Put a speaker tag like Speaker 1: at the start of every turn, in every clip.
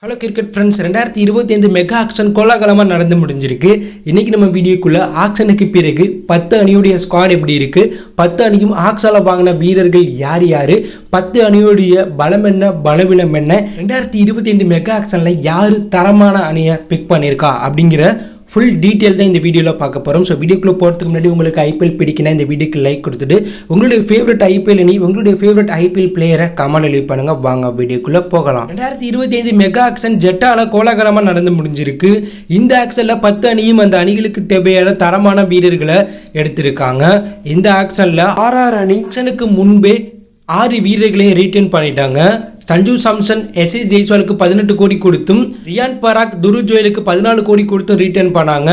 Speaker 1: Hello cricket friends, 2025 mega action கோலாகலமாக நடந்து முடிஞ்சிருக்கு. இன்றைக்கி நம்ம வீடியோக்குள்ளே ஆக்ஷனுக்கு பிறகு 10 அணியுடைய ஸ்குவாட் எப்படி இருக்குது, 10 அணியும் ஆக்ஷனில் வாங்கின வீரர்கள் யார் யார், 10 அணியுடைய பலம் என்ன பலவீனம் என்ன, 2025 மெகா ஆக்ஷனில் யார் தரமான அணியை பிக் பண்ணியிருக்கா அப்படிங்கிற ஃபுல் டீட்டெயில் தான் இந்த வீடியோவில் பார்க்க போகிறோம். ஸோ வீடியோக்குள்ளே போகிறதுக்கு முன்னாடி உங்களுக்கு ஐபிஎல் பிடிக்குன்னா இந்த வீடியோக்கு லைக் கொடுத்துட்டு உங்களுடைய ஃபேவரட் ஐபிஎல் அணி உங்களுடைய ஃபேவரட் ஐபிஎல் பிளேயரை கமெண்ட் லீவ் பண்ணுங்கள். வாங்க வீடியோக்குள்ளே போகலாம். 2025 மெகா ஆக்ஷன் ஜெட்டால கோலாகலமாக நடந்து முடிஞ்சிருக்கு. இந்த ஆக்ஷனில் 10 அணியும் அந்த அணிகளுக்கு தேவையான தரமான வீரர்களை எடுத்திருக்காங்க. இந்த ஆக்ஷனில் ஆர்ஆர் அணி ஆக்ஷனுக்கு முன்பே 6 வீரர்களையும் ரீட்டைன் பண்ணிட்டாங்க. சஞ்சு சாம்சன் எஸ்எஸ் ஜெய்ஸ்வாலுக்கு 18 கோடி கொடுத்தும், ரியான் பராக் துரு ஜோயலுக்கு 14 கோடி கொடுத்தும் ரீட்டர்ன் பண்ணாங்க.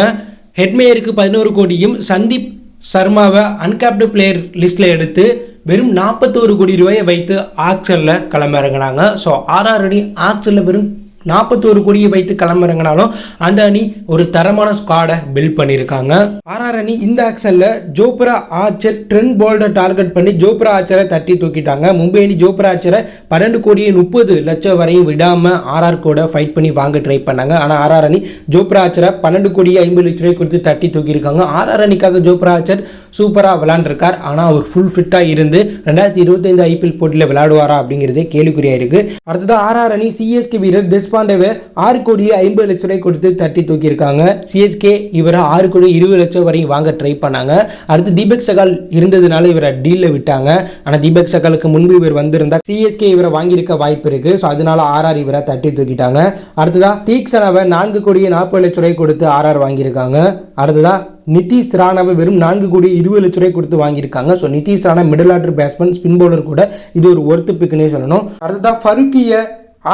Speaker 1: ஹெட்மேயருக்கு 11 கோடியும், சந்தீப் சர்மாவை அன்கேப்டு பிளேயர் லிஸ்ட்டில் எடுத்து வெறும் 41 கோடி ரூபாயை வைத்து ஆக்ஷனில் களமிறங்கினாங்க. ஸோ ஆர்ஆர் அணி ஆக்ஷனில் வெறும் 41 கோடியை வைத்து களமிறங்கினாலும் அந்த அணி ஒரு தரமான ஸ்குவாடை பில்ட் பண்ணியிருக்காங்க. ஆர்ஆர் அணி இந்த ஆக்ஷனில் ஜோப்ரா ஆர்ச்சர் ட்ரெண்ட் போல்டை டார்கெட் பண்ணி ஜோப்ரா ஆர்ச்சரை தட்டி தூக்கிட்டாங்க. மும்பை அணி ஜோப்ரா ஆர்ச்சரை 12 கோடியே 30 லட்சம் வரையும் விடாமல் ஆர்ஆர் கூட ஃபைட் பண்ணி வாங்க ட்ரை பண்ணாங்க. ஆனால் ஆர்ஆர் அணி ஜோப்ரா ஆர்ச்சரை 12 கோடியே 50 லட்ச ரூபாய் கொடுத்து தட்டி தூக்கியிருக்காங்க. ஆர்ஆர் அணிக்காக ஜோப்ரா ஆர்ச்சர் சூப்பராக விளையாண்டுருக்கார். ஆனால் அவர் ஃபுல் ஃபிட்டாக இருந்து 2025 ஐபிஎல் போட்டியில் விளையாடுவாரா அப்படிங்கிறதே கேள்விக்குறியாக இருக்குது. அடுத்தது ஆர்ஆர் அணி சிஎஸ்கே வீரர் தேஷ்பாண்டேவை 6 கோடியே 50 லட்ச ரூபாய் கொடுத்து தட்டி தூக்கியிருக்காங்க. சிஎஸ்கே இவரை 6 கோடி 20 லட்சம் வரையும் வாங்க ட்ரை பண்ணாங்க. அடுத்து தீபக் சகால் இருந்ததுனால இவரை டீலில் விட்டாங்க. ஆனால் தீபக் சகாலுக்கு முன்பு இவர் வந்திருந்தா சிஎஸ்கே இவரை வாங்கியிருக்க வாய்ப்பு இருக்கு. ஸோ அதனால ஆர்ஆர் இவரை தட்டி தூக்கிட்டாங்க. அடுத்ததா தீக்ஷனாவை 4 கோடியே 40 லட்ச ரூபாய் கொடுத்து ஆர்ஆர் வாங்கியிருக்காங்க. அடுத்ததா நிதிஷ் ராணாவை வெறும் 4 கோடி 20 லட்ச ரூபாய் கொடுத்து வாங்கியிருக்காங்க. So Nitish Rana middle order batsman, spin bowler கூட இது ஒரு ஒர்த்து பிக்குன்னே சொல்லணும். அடுத்ததா ஃபருக்கியை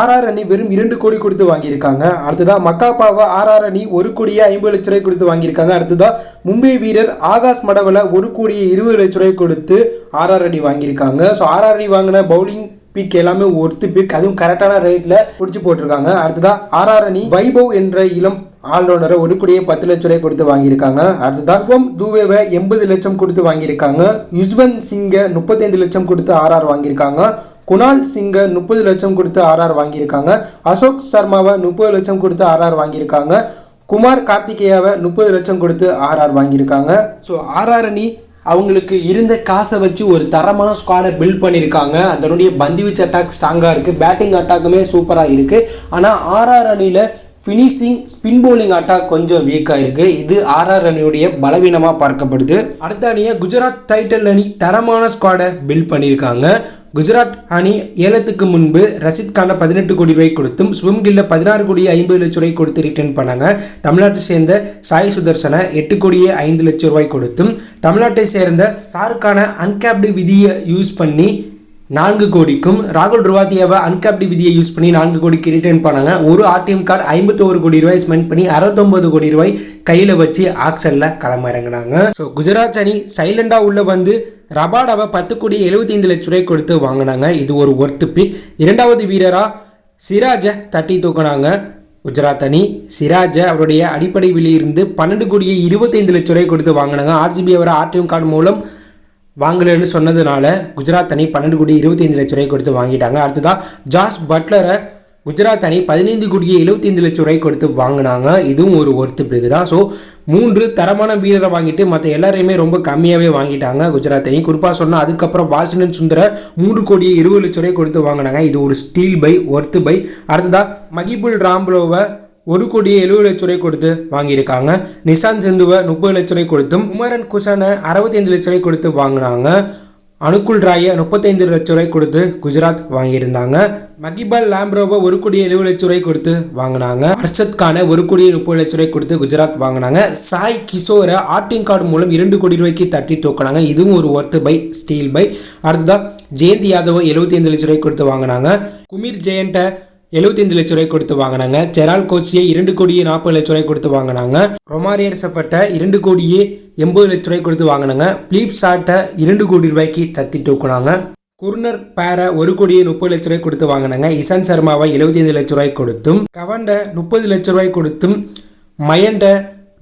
Speaker 1: ஆர்ஆர் அணி வெறும் 2 கோடி கொடுத்து வாங்கியிருக்காங்க. அடுத்ததா மக்காப்பாவை ஆர்ஆர் அணி 1 கோடியே 50 லட்ச ரூபாய் கொடுத்து வாங்கியிருக்காங்க. அடுத்ததா மும்பை வீரர் ஆகாஷ் மடவலை 1 கோடியே 20 லட்ச ரூபாய் கொடுத்து ஆர்ஆர் அணி வாங்கியிருக்காங்க. ஸோ ஆர்ஆர் அணி வாங்கின பவுலிங் பிக் எல்லாமே ஒர்த்து பிக், அதுவும் கரெக்டான ரேட்டில் பிடிச்சி போட்டிருக்காங்க. அடுத்ததா ஆர்ஆர் அணி வைபவ் என்ற இளம் ஆல்ரவுண்டரை 1 கோடியே 10 லட்ச ரூபாய் கொடுத்து வாங்கியிருக்காங்க. அடுத்ததா சுபம் துபேவை 80 லட்சம் கொடுத்து வாங்கியிருக்காங்க. யுஸ்வந்த் சிங்கை 35 லட்சம் கொடுத்து ஆர்ஆர் வாங்கியிருக்காங்க. குணால் சிங்கை 30 லட்சம் கொடுத்து ஆர்ஆர் வாங்கியிருக்காங்க. அசோக் சர்மாவை 30 லட்சம் கொடுத்து ஆர்ஆர் வாங்கியிருக்காங்க. குமார் கார்த்திகேயாவை 30 லட்சம் கொடுத்து ஆர்ஆர் வாங்கியிருக்காங்க. ஸோ ஆர்ஆர் அணி அவங்களுக்கு இருந்த காசை வச்சு ஒரு தரமான ஸ்குவாடை பில்ட் பண்ணியிருக்காங்க. அதனுடைய பந்துவீச்சு அட்டாக் ஸ்ட்ராங்காக இருக்குது, பேட்டிங் அட்டாக்குமே சூப்பராக இருக்குது. ஆனால் ஆர்ஆர் அணியில் ஃபினிஷிங் ஸ்பின் பவுலிங் அட்டாக் கொஞ்சம் வீக்காக இருக்குது. இது ஆர்ஆர் அணியுடைய பலவீனமாக பார்க்கப்படுது. அடுத்த அணியை குஜராத் டைட்டல் அணி தரமான ஸ்குவாடை பில்ட் பண்ணியிருக்காங்க. குஜராத் அணி ஏலத்துக்கு முன்பு ரஷித் கானை 18 கோடி ரூபாய் கொடுத்தும், சுவம்கில்ல 16 கோடியே 50 லட்ச ரூபாய் கொடுத்து ரிட்டர்ன் பண்ணாங்க. தமிழ்நாட்டை சேர்ந்த சாய் சுதர்சனை 8 கோடியே 5 லட்சம் ரூபாய் கொடுத்தும், தமிழ்நாட்டை சேர்ந்த ஷாருக்கான அன்கேப்டு விதியை யூஸ் பண்ணி 4 கோடிக்கும், ராகுல் ருவாத்தியாவை அன்கேப்டு விதியை யூஸ் பண்ணி 4 கோடிக்கு ரிட்டர்ன் பண்ணாங்க. ஒரு ஆர்டிஎம் கார்டு 51 கோடி ரூபாய் ஸ்பெண்ட் பண்ணி 69 கோடி ரூபாய் கையில் வச்சு ஆக்ஷனில் களமிறங்கினாங்க. ஸோ குஜராத் அணி சைலண்டாக உள்ள வந்து ரபாடாவை 10 கோடி 75 லட்ச ரூபாய் கொடுத்து வாங்கினாங்க. இது ஒரு ஒர்த்து பிக். 2வது வீரராக சிராஜை தட்டி தூக்கினாங்க. குஜராத் அணி சிராஜை அவருடைய அடிப்படை விலையிலிருந்து 12 கோடியே 25 லட்ச ரூபாய் கொடுத்து வாங்கினாங்க. ஆர்சிபி அவரை ஆர்டிஎம் கார்டு மூலம் வாங்கலன்னு சொன்னதுனால குஜராத் அணி 12 கோடி 25 லட்ச ரூபாய் கொடுத்து வாங்கிட்டாங்க. அடுத்ததான் ஜாஸ் பட்லரை குஜராத் அணி 15 கோடியே 75 லட்ச ரூபாய் கொடுத்து வாங்கினாங்க. இதுவும் ஒரு ஒர்த்து பிக் தான். ஸோ 3 தரமான வீரரை வாங்கிட்டு மற்ற எல்லாரையுமே ரொம்ப கம்மியாகவே வாங்கிட்டாங்க குஜராத் அணி. குறிப்பாக சொன்னால் அதுக்கப்புறம் வாஷிங்டன் சுந்தரை 3 கோடியே 20 லட்ச ரூபாய் கொடுத்து வாங்கினாங்க. இது ஒரு ஸ்டீல் பை, ஒர்த்து பை. அடுத்ததாக மகிபுல் ராம்ப்ரோவை 1 கோடியே 70 லட்ச ரூபாய் கொடுத்து வாங்கியிருக்காங்க. நிஷாந்த் சிந்துவை 30 லட்ச ரூபாய் கொடுத்தும், குமரன் குஷனை 65 லட்ச ரூபாய் கொடுத்து வாங்கினாங்க. அனுகுல் ராயை 35 லட்ச ரூபாய் கொடுத்து குஜராத் வாங்கியிருந்தாங்க. மகிபல் லாம்ப்ரோவை 1 கோடியே 70 லட்ச ரூபாய் கொடுத்து வாங்கினாங்க. அர்ஷத் கானை 1 கோடியே 30 லட்ச ரூபாய் கொடுத்து குஜராத் வாங்கினாங்க. சாய் கிஷோரை ஆர்டிஎம் கார்டு மூலம் 2 கோடி ரூபாய்க்கு தட்டி தூக்கினாங்க. இதுவும் ஒரு ஒர்த்து பை, ஸ்டீல் பை. அடுத்ததான் ஜெயந்த் யாதவை 75 லட்ச ரூபாய் கொடுத்து வாங்கினாங்க. குமீர் ஜெயண்ட்டை 75 லட்ச ரூபாய் கொடுத்து வாங்கினாங்க. செரால் கோச்சியை 2 கோடியே 40 லட்ச ரூபாய் கொடுத்து வாங்கினாங்க. ரொமாரியர் செஃபட்டை 2 கோடியே 80 லட்ச ரூபாய் கொடுத்து வாங்கினாங்க. பிலிப் ஷாட்டை 2 கோடி ரூபாய்க்கு தட்டி தூக்குனாங்க. குர்னர் பேரை 1 கோடியே 30 லட்ச ரூபாய் கொடுத்து வாங்கினாங்க. இசான் சர்மாவை 75 லட்ச ரூபாய் கொடுத்தும், கவண்டை 30 லட்ச ரூபாய் கொடுத்தும், மயண்டை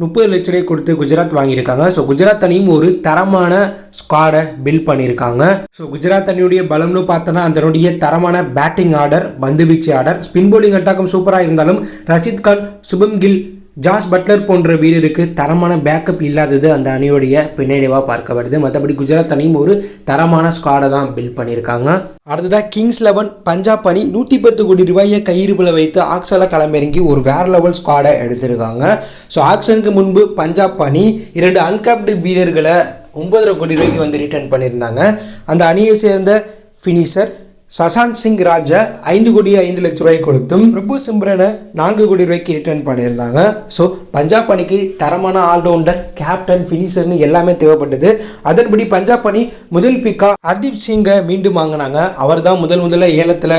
Speaker 1: 30 லட்ச ரூபாய் கொடுத்து குஜராத் வாங்கியிருக்காங்க. ஸோ குஜராத் அணியும் ஒரு தரமான ஸ்குவாடை பில்ட் பண்ணியிருக்காங்க. ஸோ குஜராத் அணியுடைய பலம்னு பார்த்தோன்னா அதனுடைய தரமான பேட்டிங் ஆர்டர், பந்துவீச்சு ஆர்டர், ஸ்பின் பவுலிங் அட்டாக்கம் சூப்பராக இருந்தாலும் ரஷீத் கான், சுபம் கில், ஜாஸ் பட்லர் போன்ற வீரருக்கு தரமான பேக்கப் இல்லாதது அந்த அணியுடைய பின்னடைவாக பார்க்கப்படுது. மற்றபடி குஜராத் அணியும் ஒரு தரமான ஸ்குவாடை தான் பில்ட் பண்ணியிருக்காங்க. அடுத்ததாக கிங்ஸ் 11 பஞ்சாப் அணி 110 கோடி ரூபாயை கையிருப்பில் வைத்து ஆக்ஷனில் களமிறங்கி ஒரு வேற லெவல் ஸ்குவாடை எடுத்திருக்காங்க. ஸோ ஆக்ஷனுக்கு முன்பு பஞ்சாப் அணி 2 அன்கேப்டு வீரர்களை 9.5 கோடி ரூபாய்க்கு வந்து ரிட்டர்ன் பண்ணியிருந்தாங்க. அந்த அணியை சேர்ந்த ஃபினிஷர் சசாந்த் சிங் ராஜா 5 கோடி 5 லட்ச ரூபாய் கொடுத்தும் பிரபு சிம்ரனை 4 கோடி ரூபாய்க்கு ரிட்டர்ன் பண்ணியிருந்தாங்க. ஸோ பஞ்சாப் அணிக்கு தரமான ஆல்ரவுண்டர், கேப்டன், ஃபினிஷர்னு எல்லாமே தேவைப்பட்டது. அதன்படி பஞ்சாப் அணி முதல் பிக்கா ஹர்தீப் சிங்கை மீண்டும் வாங்கினாங்க. அவர் தான் முதல்ல ஏலத்தில்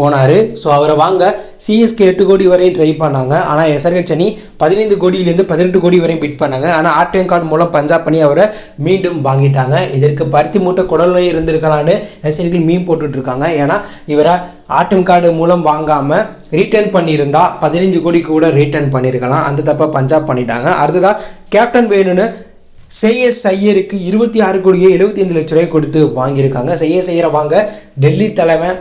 Speaker 1: போனார். ஸோ அவரை வாங்க சிஎஸ்கே 8 கோடி வரையும் ட்ரை பண்ணாங்க. ஆனால் எஸ்ஆர்ஹெச் அணி 15 கோடியிலேருந்து 18 கோடி வரையும் பிட் பண்ணாங்க. ஆனால் ஆர்டிஎம் கார்டு மூலம் பஞ்சாப் அணி அவரை மீண்டும் வாங்கிட்டாங்க. இதற்கு பருத்தி மூட்டை குடல் நோய் இருந்திருக்கலான்னு ரசிகர்கள் மீன் போட்டுட்டு இருக்காங்க. ஏன்னா இவரை ஆர்டிஎம் கார்டு மூலம் வாங்காமல் ரிட்டர்ன் பண்ணியிருந்தா 15 கோடி கூட ரிட்டர்ன் பண்ணியிருக்கலாம். அந்த தப்பை பஞ்சாப் பண்ணிட்டாங்க. அடுத்ததாக கேப்டன் வேணும்னு சையஸ் ஐயருக்கு 26 கோடியே 75 லட்ச ரூபாய் கொடுத்து வாங்கியிருக்காங்க. சையஸ் ஐயரை வாங்க டெல்லி தலைமை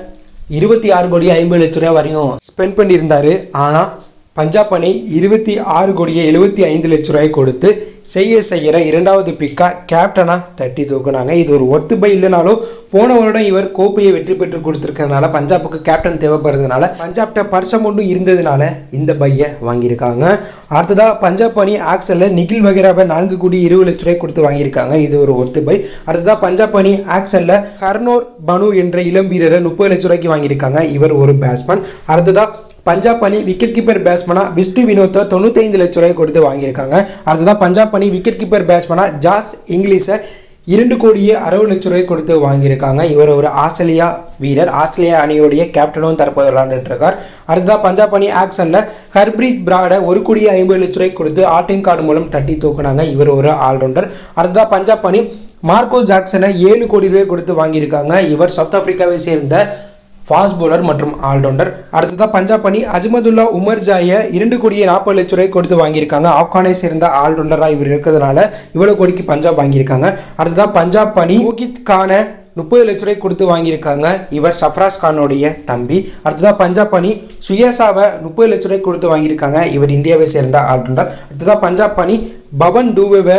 Speaker 1: 26 கோடி 50 லட்ச ரூபாய் வரையும் ஸ்பெண்ட் பண்ணியிருந்தார். ஆனால் பஞ்சாப் அணி 26 கோடியே 75 லட்ச ரூபாய் கொடுத்து சையஸ் ஐயரை 2வது பிக்காக கேப்டனாக தட்டி தூக்குனாங்க. இது ஒரு ஒர்த்து பை இல்லைனாலும் போன வருடம் இவர் கோப்பையை வெற்றி பெற்று கொடுத்துருக்கிறதுனால பஞ்சாப்புக்கு கேப்டன் தேவைப்படுறதுனால பஞ்சாப்ட பர்சம் ஒன்றும் இருந்ததுனால இந்த பையை வாங்கியிருக்காங்க. அடுத்ததாக பஞ்சாப் அணி ஆக்ஷனில் நிகில் வகேராவை 4 கோடி 20 லட்ச ரூபாய் கொடுத்து வாங்கியிருக்காங்க. இது ஒரு ஒர்த்து பை. அடுத்ததாக பஞ்சாப் அணி ஆக்ஷனில் கர்னோர் பனு என்ற இளம் வீரரை 30 லட்ச ரூபாய்க்கு வாங்கியிருக்காங்க. இவர் ஒரு பேட்ஸ்மேன். அடுத்ததாக பஞ்சாப் அணி விக்கெட் கீப்பர் பேட்ஸ்மனாக விஷ்ணு வினோத்தை 95 லட்ச ரூபாய் கொடுத்து வாங்கியிருக்காங்க. அடுத்ததான் பஞ்சாப் அணி விக்கெட் கீப்பர் பேட்ஸ்மனாக ஜாஸ் இங்கிலீஷை 2 கோடியே 60 லட்ச ரூபாய் கொடுத்து வாங்கியிருக்காங்க. இவர் ஒரு ஆஸ்திரேலியா வீரர். ஆஸ்திரேலியா அணியுடைய கேப்டனும் தற்போது விளையாண்டுட்டு இருக்கார். அடுத்ததாக பஞ்சாப் அணி ஆக்ஷனில் ஹர்ப்ரீத் பிராடை 1 கோடியே 50 லட்ச ரூபாய் கொடுத்து ஆர்டிஎம் கார்டு மூலம் தட்டி தூக்குனாங்க. இவர் ஒரு ஆல்ரவுண்டர். அடுத்ததாக பஞ்சாப் அணி மார்க்கோஸ் ஜாக்சனை 7 கோடி ரூபாய் கொடுத்து வாங்கியிருக்காங்க. இவர் சவுத் ஆப்பிரிக்காவை சேர்ந்த ஃபாஸ்ட் பவுலர் மற்றும் ஆல்ரவுண்டர். அடுத்ததாக பஞ்சாப் அணி அஜ்மதுல்லா உமர் ஜாயை 2 கோடியே 40 லட்ச ரூபாய் கொடுத்து வாங்கியிருக்காங்க. ஆப்கானை சேர்ந்த ஆல்ரவுண்டராக இவர் இருக்கிறதுனால இவ்வளோ கோடிக்கு பஞ்சாப் வாங்கியிருக்காங்க. அடுத்ததாக பஞ்சாப் அணி மோகித் கானை 30 லட்ச ரூபாய் கொடுத்து வாங்கியிருக்காங்க. இவர் சஃப்ராஸ் கானுடைய தம்பி. அடுத்ததாக பஞ்சாப் அணி சுயேசாவை 30 லட்ச ரூபாய் கொடுத்து வாங்கியிருக்காங்க. இவர் இந்தியாவை சேர்ந்த ஆல்ரவுண்டர். அடுத்ததாக பஞ்சாப் அணி பவன் டூவேவை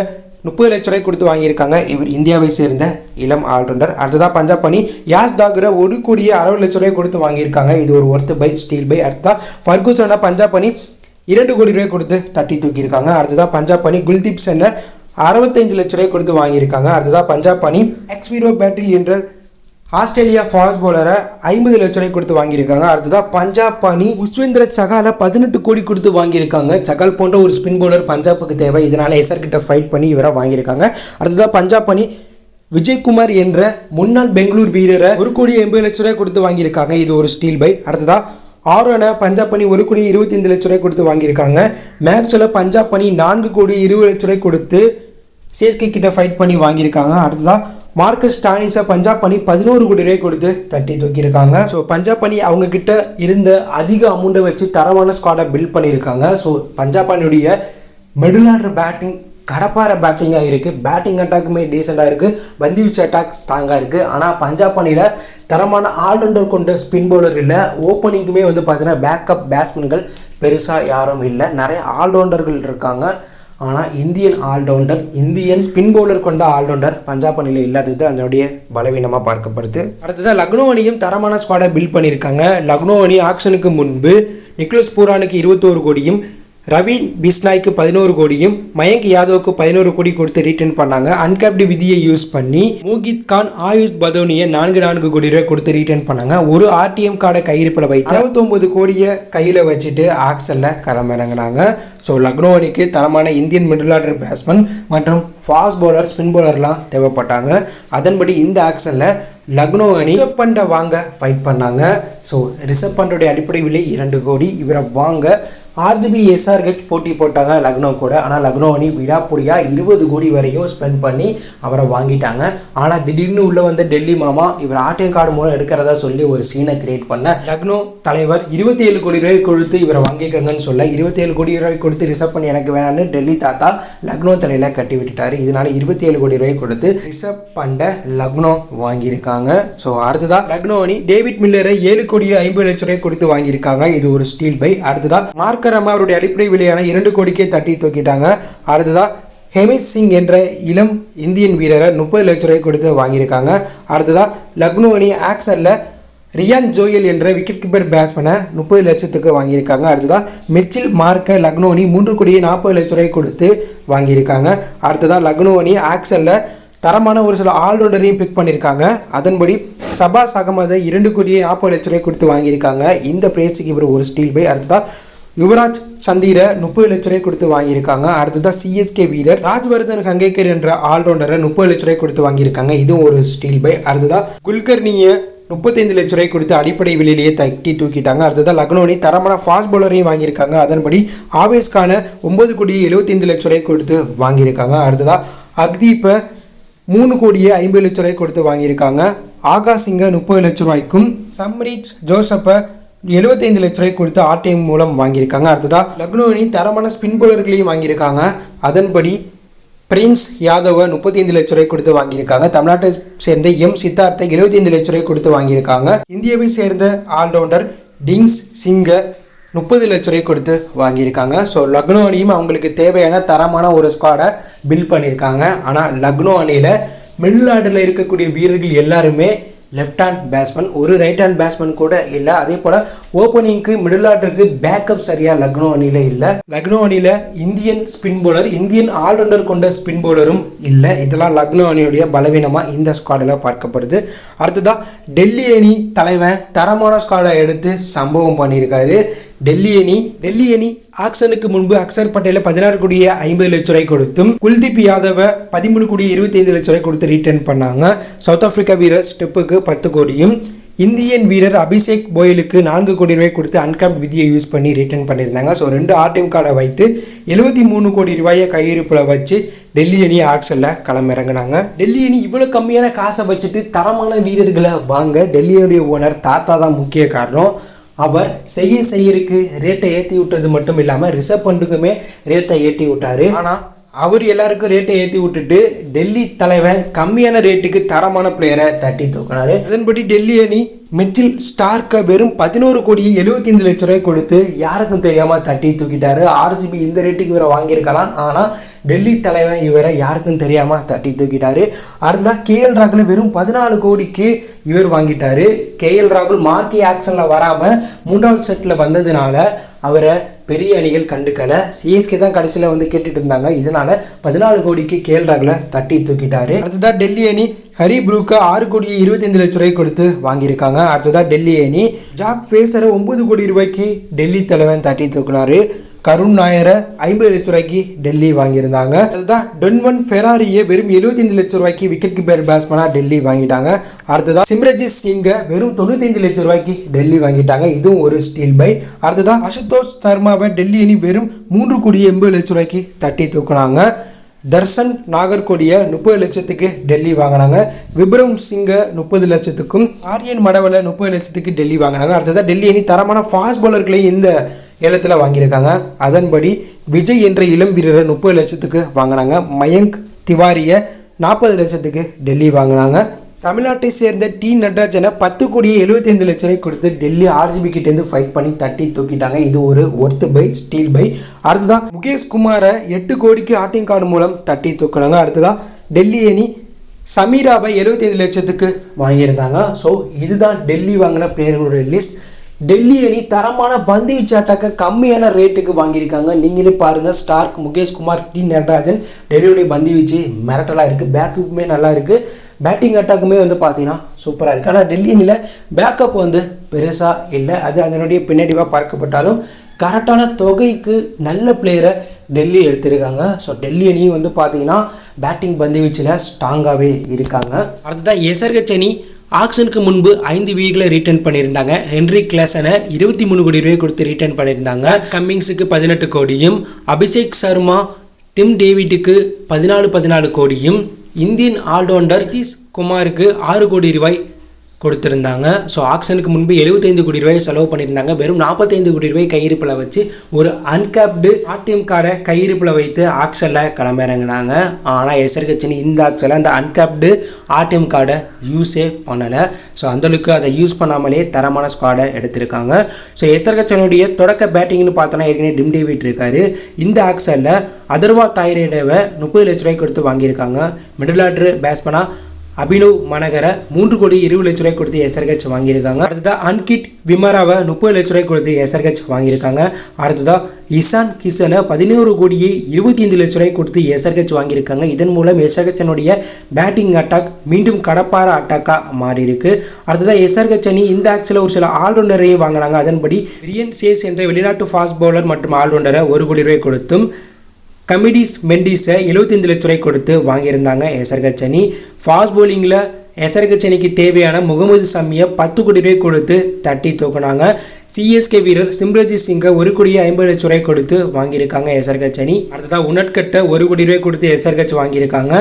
Speaker 1: 30 லட்ச ரூபாய் கொடுத்து வாங்கியிருக்காங்க. இவர் இந்தியாவை சேர்ந்த இளம் ஆல்ரவுண்டர். அடுத்ததாக பஞ்சாப் அணி யாஸ் டாகரை 1 கோடியே 60 லட்ச ரூபாய் கொடுத்து வாங்கியிருக்காங்க. இது ஒரு ஒர்த்து பை, ஸ்டீல் பை. அடுத்ததாக ஃபர்கூசனை பஞ்சாப் அணி 2 கோடி ரூபாய் கொடுத்து தட்டி தூக்கியிருக்காங்க. அடுத்ததாக பஞ்சாப் அணி குல்தீப் சென்னை 65 லட்ச ரூபாய் கொடுத்து வாங்கியிருக்காங்க. அடுத்ததாக பஞ்சாப் அணி எக்ஸ்வீரோ பேட்டில் என்ற ஆஸ்திரேலியா ஃபாஸ்ட் பவுலரை 50 லட்ச ரூபாய் கொடுத்து வாங்கியிருக்காங்க. அடுத்ததாக பஞ்சாப் அணி உஸ்வேந்திர சகாலை 18 கோடி கொடுத்து வாங்கியிருக்காங்க. சகால் போன்ற ஒரு ஸ்பின் பவுலர் பஞ்சாப்புக்கு தேவை. இதனால் எஸ்ஆர் கிட்ட ஃபைட் பண்ணி இவரை வாங்கியிருக்காங்க. அடுத்ததாக பஞ்சாப் அணி விஜய்குமார் என்ற முன்னாள் பெங்களூர் வீரரை 1 கோடி 80 லட்ச ரூபாய் கொடுத்து வாங்கியிருக்காங்க. இது ஒரு ஸ்டீல் பை. அடுத்ததாக ஆரோனை பஞ்சாப் அணி 1 கோடி 25 லட்ச ரூபாய் கொடுத்து வாங்கியிருக்காங்க. மேக்ஸில் பஞ்சாப் அணி 4 கோடி 20 லட்ச ரூபாய் கொடுத்து சிஎஸ்கே கிட்ட ஃபைட் பண்ணி வாங்கியிருக்காங்க. அடுத்ததாக மார்க்கஸ் ஸ்டானிஸை பஞ்சாப் அணி 11 கோடி ரூபாய் கொடுத்து தட்டி தூக்கியிருக்காங்க. ஸோ பஞ்சாப் அணி அவங்க கிட்ட இருந்த அதிக அமௌண்ட்டை வச்சு தரமான ஸ்குவாடை பில்ட் பண்ணியிருக்காங்க. ஸோ பஞ்சாப் அணியுடைய மிடில் ஆர்டர் பேட்டிங் கடப்பார பேட்டிங்காக இருக்குது. பேட்டிங் அட்டாக்குமே டீசெண்டாக இருக்குது. பந்துவீச்சு அட்டாக் ஸ்ட்ராங்காக இருக்குது. ஆனால் பஞ்சாப் அணியில் தரமான ஆல்ரவுண்டர் கொண்ட ஸ்பின் பவுலர் இல்லை. ஓப்பனிங்குமே வந்து பார்த்தீங்கன்னா பேக்கப் பேட்ஸ்மேன்கள் பெருசாக யாரும் இல்லை. நிறைய ஆல்ரவுண்டர்கள் இருக்காங்க. ஆனால் இந்தியன் ஸ்பின் பவுலர் கொண்ட ஆல்ரவுண்டர் பஞ்சாப் அணியில் இல்லாதது அதனுடைய பலவீனமாக பார்க்கப்படுது. அடுத்ததாக லக்னோ அணியும் தரமான ஸ்குவாடை பில்ட் பண்ணியிருக்காங்க. லக்னோ அணி ஆக்ஷனுக்கு முன்பு நிக்கோலஸ் பூரானுக்கு 21 கோடியும், ரவி பிஸ்னாய்க்கு 11 கோடியும், மயங்க் யாதவுக்கு 11 கோடி கொடுத்து ரிட்டர்ன் பண்ணாங்க. அன்கேப்டு விதியை யூஸ் பண்ணி மோகித் கான், ஆயுஷ் பதோனியை 4 கோடி ரூபாய் கொடுத்து ரிட்டர்ன் பண்ணாங்க. ஒரு ஆர்டிஎம் கார்டை கையிருப்பில் வைத்து 69 கோடியை கையில் வச்சுட்டு ஆக்ஷனில் களமிறங்கினாங்க. ஸோ லக்னோ அணிக்கு தரமான இந்தியன் மிடில் ஆர்டர் பேட்ஸ்மேன் மற்றும் ஃபாஸ்ட் பவுலர் ஸ்பின் பவுலர்லாம் தேவைப்பட்டாங்க. அதன்படி இந்த ஆக்ஷனில் லக்னோ அணி ரிஷப் பண்டை வாங்க ஃபைட் பண்ணாங்க. ஸோ ரிஷப் பண்டோடைய அடிப்படை விலை 2 கோடி. இவரை வாங்க ஆர்ஜிபி எஸ்ஆர்ஹெச் போட்டி போட்டாங்க லக்னோ கூட. ஆனால் லக்னோ அணி விடாப்பொடியாக 20 கோடி வரையும் ஸ்பெண்ட் பண்ணி அவரை வாங்கிட்டாங்க. ஆனால் திடீர்னு உள்ளே வந்த டெல்லி மாமா இவர் ATM கார்டு மூலம் எடுக்கிறதா சொல்லி ஒரு சீனை கிரியேட் பண்ண லக்னோ தலைவர் 27 கோடி ரூபாய் கொடுத்து இவரை வாங்கிக்கங்கன்னு சொல்ல 27 கோடி ரூபாய் கொடுத்து ரிஷப் பண்ணி எனக்கு வேணான்னு டெல்லி தாத்தா லக்னோ தலையில் கட்டி விட்டுட்டாரு. இதனால 27 கோடி ரூபாய் கொடுத்து ரிஷப் பண்டை லக்னோ வாங்கியிருக்காங்க. ஸோ அடுத்ததா லக்னோ அணி டேவிட் மில்லரை 7 கோடி 50 லட்சம் ரூபாய் கொடுத்து வாங்கியிருக்காங்க. இது ஒரு ஸ்டீல் பை. அடுத்ததா மார்க் அவருடைய அடிப்படை விலையான 2 கோடிக்கே தட்டி தூக்கிட்டாங்க. அடுத்ததா ஹெமிஷ் சிங் என்ற இளம் இந்தியன் வீரரை 30 லட்சம் ரூபாய் கொடுத்து வாங்கியிருக்காங்க. அடுத்ததா லக்னோ அணி ஆக்ஷனில் ரியான் ஜோயல் என்ற விக்கெட் கீப்பர் பேட்ஸ்மேனை 30 லட்சத்துக்கு வாங்கியிருக்காங்க. அடுத்ததா மிச்சில் மார்க்க லக்னோ அணி 3 கோடியே 40 லட்சம் ரூபாய் கொடுத்து வாங்கியிருக்காங்க. அடுத்ததா லக்னோ அணி ஆக்ஷனில் தரமான ஒரு சில ஆல்ரவுண்டரையும் பிக் பண்ணியிருக்காங்க. அதன்படி சபாஸ் அகமதை 2 கோடியே 40 லட்சம் ரூபாய் கொடுத்து வாங்கியிருக்காங்க. இந்த பிரைஸுக்கு இவர் ஒரு ஸ்டீல் பை. அடுத்ததா யுவராஜ் சந்தீரை 30 லட்ச ரூபாய் கொடுத்து வாங்கியிருக்காங்க. அடுத்ததான் சிஎஸ்கே வீரர் ராஜ்வர்தன் கங்கேக்கர் என்ற ஆல்ரவுண்டரை 30 லட்ச ரூபாய் கொடுத்து வாங்கியிருக்காங்க. இதுவும் ஒரு ஸ்டீல் பை. அடுத்ததான் குல்கர்னியை 35 லட்ச ரூபாய் கொடுத்து அடிப்படை விலையிலேயே தட்டி தூக்கிட்டாங்க. அடுத்ததான் லக்னோ அணி தரமான ஃபாஸ்ட் பவுலரையும் வாங்கியிருக்காங்க. அதன்படி ஆவேஸ் கானை 9 கோடியே 75 லட்ச ரூபாய் கொடுத்து வாங்கியிருக்காங்க. அடுத்ததான் அக்தீப்பை 3 கோடியே 50 லட்ச ரூபாய் கொடுத்து வாங்கியிருக்காங்க. ஆகாஷ் சிங்கை 30 லட்ச ரூபாய்க்கும் சம்ரீட் ஜோசப்பை 75 லட்ச ரூபாய் கொடுத்து ATM மூலம் வாங்கியிருக்காங்க. அடுத்ததா லக்னோ அணி தரமான ஸ்பின் பவுலர்களையும் வாங்கியிருக்காங்க. அதன்படி பிரின்ஸ் யாதவை 35 லட்ச ரூபாய் கொடுத்து வாங்கியிருக்காங்க. தமிழ்நாட்டை சேர்ந்த சித்தார்த்தை 75 லட்ச ரூபாய் கொடுத்து வாங்கியிருக்காங்க. இந்தியாவை சேர்ந்த ஆல்ரவுண்டர் டிங்ஸ் சிங்கை 30 லட்ச ரூபாய் கொடுத்து வாங்கியிருக்காங்க. ஸோ லக்னோ அணியும் அவங்களுக்கு தேவையான தரமான ஒரு ஸ்குவாடை பில்ட் பண்ணியிருக்காங்க. ஆனால் லக்னோ அணியில் மிடில் ஆர்டரில் இருக்கக்கூடிய வீரர்கள் எல்லாருமே லெஃப்ட் ஹேண்ட் பேட்ஸ்மேன், ஒரு ரைட் ஹேண்ட் பேட்ஸ்மேன் கூட இல்லை. அதே போல் ஓப்பனிங்க்கு மிடில் ஆர்டருக்கு பேக்கப் சரியாக லக்னோ அணியில் இல்லை. லக்னோ அணியில் Indian spin bowler, Indian allrounder கொண்ட ஸ்பின் பவுலரும் இல்லை. இதெல்லாம் லக்னோ அணியுடைய பலவீனமாக இந்த ஸ்குவாடில் பார்க்கப்படுது. அடுத்ததாக டெல்லி அணி தலைவன் தரமான ஸ்குவாடை எடுத்து சம்பவம் பண்ணியிருக்காரு. டெல்லி அணி ஆக்ஷனுக்கு முன்பு அக்சர் பட்டேலை 16 கோடியே 50 லட்ச ரூபாய் கொடுத்தும் குல்தீப் யாதவை 13 கோடியே 25 லட்ச ரூபாய் கொடுத்து ரீட்டர்ன் பண்ணாங்க. சவுத் ஆப்பிரிக்கா வீரர் ஸ்டெப்புக்கு 10 கோடியும் இந்தியன் வீரர் அபிஷேக் கோயலுக்கு 4 கோடி ரூபாய் கொடுத்து அன்கேப் விதியை யூஸ் பண்ணி ரிட்டர்ன் பண்ணியிருந்தாங்க. ஸோ 2 ATM கார்டை வைத்து 73 கோடி ரூபாயை கையிருப்பில் வச்சு டெல்லி அணி ஆக்ஷனில் களமிறங்கினாங்க. டெல்லி அணி இவ்வளோ கம்மியான காசை வச்சுட்டு தரமான வீரர்களை வாங்க டெல்லியுடைய ஓனர் தாத்தா தான் முக்கிய காரணம். அவர் செய்யருக்கு ரேட்டை ஏற்றி விட்டது மட்டும் இல்லாமல் ரிஷப் பண்டுக்குமே ரேட்டை ஏற்றி விட்டார். ஆனால் அவர் எல்லாருக்கும் ரேட்டை ஏற்றி விட்டுட்டு டெல்லி தலைவன் கம்மியான ரேட்டுக்கு தரமான பிளேயரை தட்டி தூக்கினார். அதன்படி டெல்லி அணி மிச்சில் ஸ்டார்க்கை வெறும் 11 கோடியே 75 லட்ச ரூபாய் கொடுத்து யாருக்கும் தெரியாமல் தட்டி தூக்கிட்டாரு. ஆர்ஜிபி இந்த ரேட்டுக்கு இவரை வாங்கியிருக்கலாம். ஆனால் டெல்லி தலைவன் இவரை யாருக்கும் தெரியாமல் தட்டி தூக்கிட்டாரு. அடுத்ததான் கேஎல் ராகுல் வெறும் 14 கோடிக்கு இவர் வாங்கிட்டாரு. கேஎல் ராகுல் மார்க்கி ஆக்ஷனில் வராமல் 3வது செட்டில் வந்ததுனால அவரை பெரிய அணிகள் கண்டுக்கல. சிஎஸ்கே தான் கடைசியில் வந்து கேட்டுட்டு இருந்தாங்க. இதனால 14 கோடிக்கு கேஎல் ராகுலை தட்டி தூக்கிட்டாரு. அடுத்ததான் டெல்லி அணி ஹரி ப்ரூக்கை 6 கோடியே 25 லட்ச ரூபாய் கொடுத்து வாங்கியிருக்காங்க. அடுத்ததான் டெல்லி அணி ஜாக் ஃபேஸரை 9 கோடி ரூபாய்க்கு டெல்லி தலைவன் தட்டி தூக்கினாரு. கருண் நாயரை 50 லட்ச ரூபாய்க்கு டெல்லி வாங்கியிருந்தாங்க. அதுதான் டொன்வன் ஃபெராரியை வெறும் 75 லட்ச ரூபாய்க்கு விக்கெட் கீப்பர் பேட்ஸ்மேனாக டெல்லி வாங்கிட்டாங்க. அடுத்ததான் சிம்ரஜித் சிங்கை வெறும் 95 லட்ச ரூபாய்க்கு டெல்லி வாங்கிட்டாங்க. இதுவும் ஒரு ஸ்டீல் பை. அடுத்ததான் அசுதோஷ் சர்மாவை டெல்லி அணி வெறும் 3 கோடியே 80 லட்ச ரூபாய்க்கு தட்டி தூக்குனாங்க. தர்ஷன் நாகர்கோடியை 30 லட்சத்துக்கு டெல்லி வாங்கினாங்க. விப்ரம் சிங்கை 30 லட்சத்துக்கும் ஆரியன் மடவலை 30 லட்சத்துக்கு டெல்லி வாங்கினாங்க. அடுத்ததான் டெல்லி அணி தரமான ஃபாஸ்ட் பவுலர்களையும் இந்த ஏலத்தில் வாங்கியிருக்காங்க. அதன்படி விஜய் என்ற இளம் வீரரை 30 லட்சத்துக்கு வாங்கினாங்க. மயங்க் திவாரியை 40 லட்சத்துக்கு டெல்லி வாங்கினாங்க. தமிழ்நாட்டை சேர்ந்த டி நடராஜனை 10 கோடியே 75 லட்ச ரூபாய் கொடுத்து டெல்லி ஆர்ஜிபி கிட்டேருந்து ஃபைட் பண்ணி தட்டி தூக்கிட்டாங்க. இது ஒரு ஒர்த் பை, ஸ்டீல் பை. அடுத்ததான் முகேஷ் குமாரை 8 கோடிக்கு ATM கார்டு மூலம் தட்டி தூக்கினாங்க. அடுத்ததான் டெல்லி அணி சமீராவை 75 லட்சத்துக்கு வாங்கியிருந்தாங்க. ஸோ இதுதான் டெல்லி வாங்கின பிளேயர்களுடைய லிஸ்ட். டெல்லி அணி தரமான பந்து வீச்சாட்டாக்க கம்மியான ரேட்டுக்கு வாங்கியிருக்காங்க. நீங்களே பாருங்கள், ஸ்டார்க், முகேஷ் குமார், டி நடராஜன், டெல்லியுடைய பந்து வீச்சு மிரட்டலாக இருக்குது. பேக்குமே நல்லா இருக்குது. பேட்டிங் அட்டாக்குமே வந்து பார்த்தீங்கன்னா சூப்பராக இருக்குது. ஆனால் டெல்லி அணியில் பேக்கப் வந்து பெருசாக இல்லை, அது அதனுடைய பின்னடைவாக பார்க்கப்பட்டாலும் கரெக்டான தொகைக்கு நல்ல பிளேயரை டெல்லி எடுத்திருக்காங்க. ஸோ டெல்லி அணியும் வந்து பார்த்தீங்கன்னா பேட்டிங் பந்து வீச்சில் ஸ்ட்ராங்காகவே இருக்காங்க. அடுத்ததான் எஸ்ஆர்ஹெச் அணி ஆக்ஷனுக்கு முன்பு 5 வீரர்களை ரிட்டர்ன் பண்ணியிருந்தாங்க. ஹென்ரி கிளாசனை 23 கோடி ரூபாய் கொடுத்து ரிட்டர்ன் பண்ணியிருந்தாங்க. கம்மிங்ஸுக்கு 18 கோடியும், அபிஷேக் சர்மா, டிம் டேவிட்டுக்கு 14 கோடியும், இந்தியன் ஆல்ரவுண்டர் நிதிஷ் குமாருக்கு 6 கோடி ரூபாய் கொடுத்துருந்தாங்க. ஸோ ஆக்ஷனுக்கு முன்பு 75 கோடி ரூபாய் செலவு பண்ணியிருந்தாங்க. வெறும் 45 கோடி ரூபாய் கையிருப்பில் வச்சு ஒரு அன்கேப்டு ஆர்டிஎம் கார்டை கையிருப்பில் வைத்து ஆக்ஷனில் கிளம்பிறங்கினாங்க. ஆனால் எஸ்ஆர்ஹெச் அணி இந்த ஆக்ஷனில் அந்த அன்கேப்டு ஆர்டிஎம் கார்டை யூஸே பண்ணலை. ஸோ அந்தளவுக்கு அதை யூஸ் பண்ணாமலே தரமான ஸ்குவாடை எடுத்திருக்காங்க. ஸோ எஸ்ஆர்ஹெச் அணியுடைய தொடக்க பேட்டிங்னு பார்த்தோன்னா ஏற்கனவே டிம் டேவிட் இருக்காரு. இந்த ஆக்ஷனில் அதர்வா தாய்ரேடவை 30 லட்ச ரூபாய் கொடுத்து வாங்கியிருக்காங்க. மிடில் ஆர்டர் பேட்ஸ்மனாக அபினவ் மனகரை 3 கோடி 20 லட்ச ரூபாய் கொடுத்து எஸ்ஆர்ஹெச் வாங்கியிருக்காங்க. அடுத்ததாக அன்கிட் விமராவை 30 லட்ச ரூபாய் கொடுத்து எஸ்ஆர்ஹெச் வாங்கியிருக்காங்க. அடுத்ததாக இசான் கிஷனை 11 கோடியே 25 லட்ச ரூபாய் கொடுத்து எஸ்ஆர்ஹெச் வாங்கியிருக்காங்க. இதன் மூலம் எஸ்ஆர்ஹெச்னுடைய பேட்டிங் அட்டாக் மீண்டும் கடப்பார அட்டாக்காக மாறி இருக்கு. அடுத்ததாக எஸ்ஆர்ஹெச் அணி இந்த ஆக்சில் ஒரு சில ஆல்ரவுண்டரையும் வாங்கினாங்க. அதன்படி ரியன் சேஸ் என்ற வெளிநாட்டு ஃபாஸ்ட் பவுலர் மற்றும் ஆல்ரவுண்டரை 1 கோடி ரூபாய் கொடுத்தும், கமிடிஸ் மெண்டிஸை 75 லட்ச ரூபாய் கொடுத்து வாங்கியிருந்தாங்க எஸ்ஆர்ஹெச் அணி. ஃபாஸ்ட் பவுலிங்கில் எஸ்ஆர்ஹெச் அணிக்கு தேவையான முகமது சமியை 10 கோடி ரூபாய் கொடுத்து தட்டி தூக்குனாங்க. சிஎஸ்கே வீரர் சிம்ரஜித் சிங்கை 1 கோடியே 50 லட்ச ரூபாய் கொடுத்து வாங்கியிருக்காங்க எஸ்ஆர்ஹெச் அணி. அடுத்ததாக உனட்கட்டை 1 கோடி ரூபாய் கொடுத்து எஸ்ஆர்ஹெச் வாங்கியிருக்காங்க.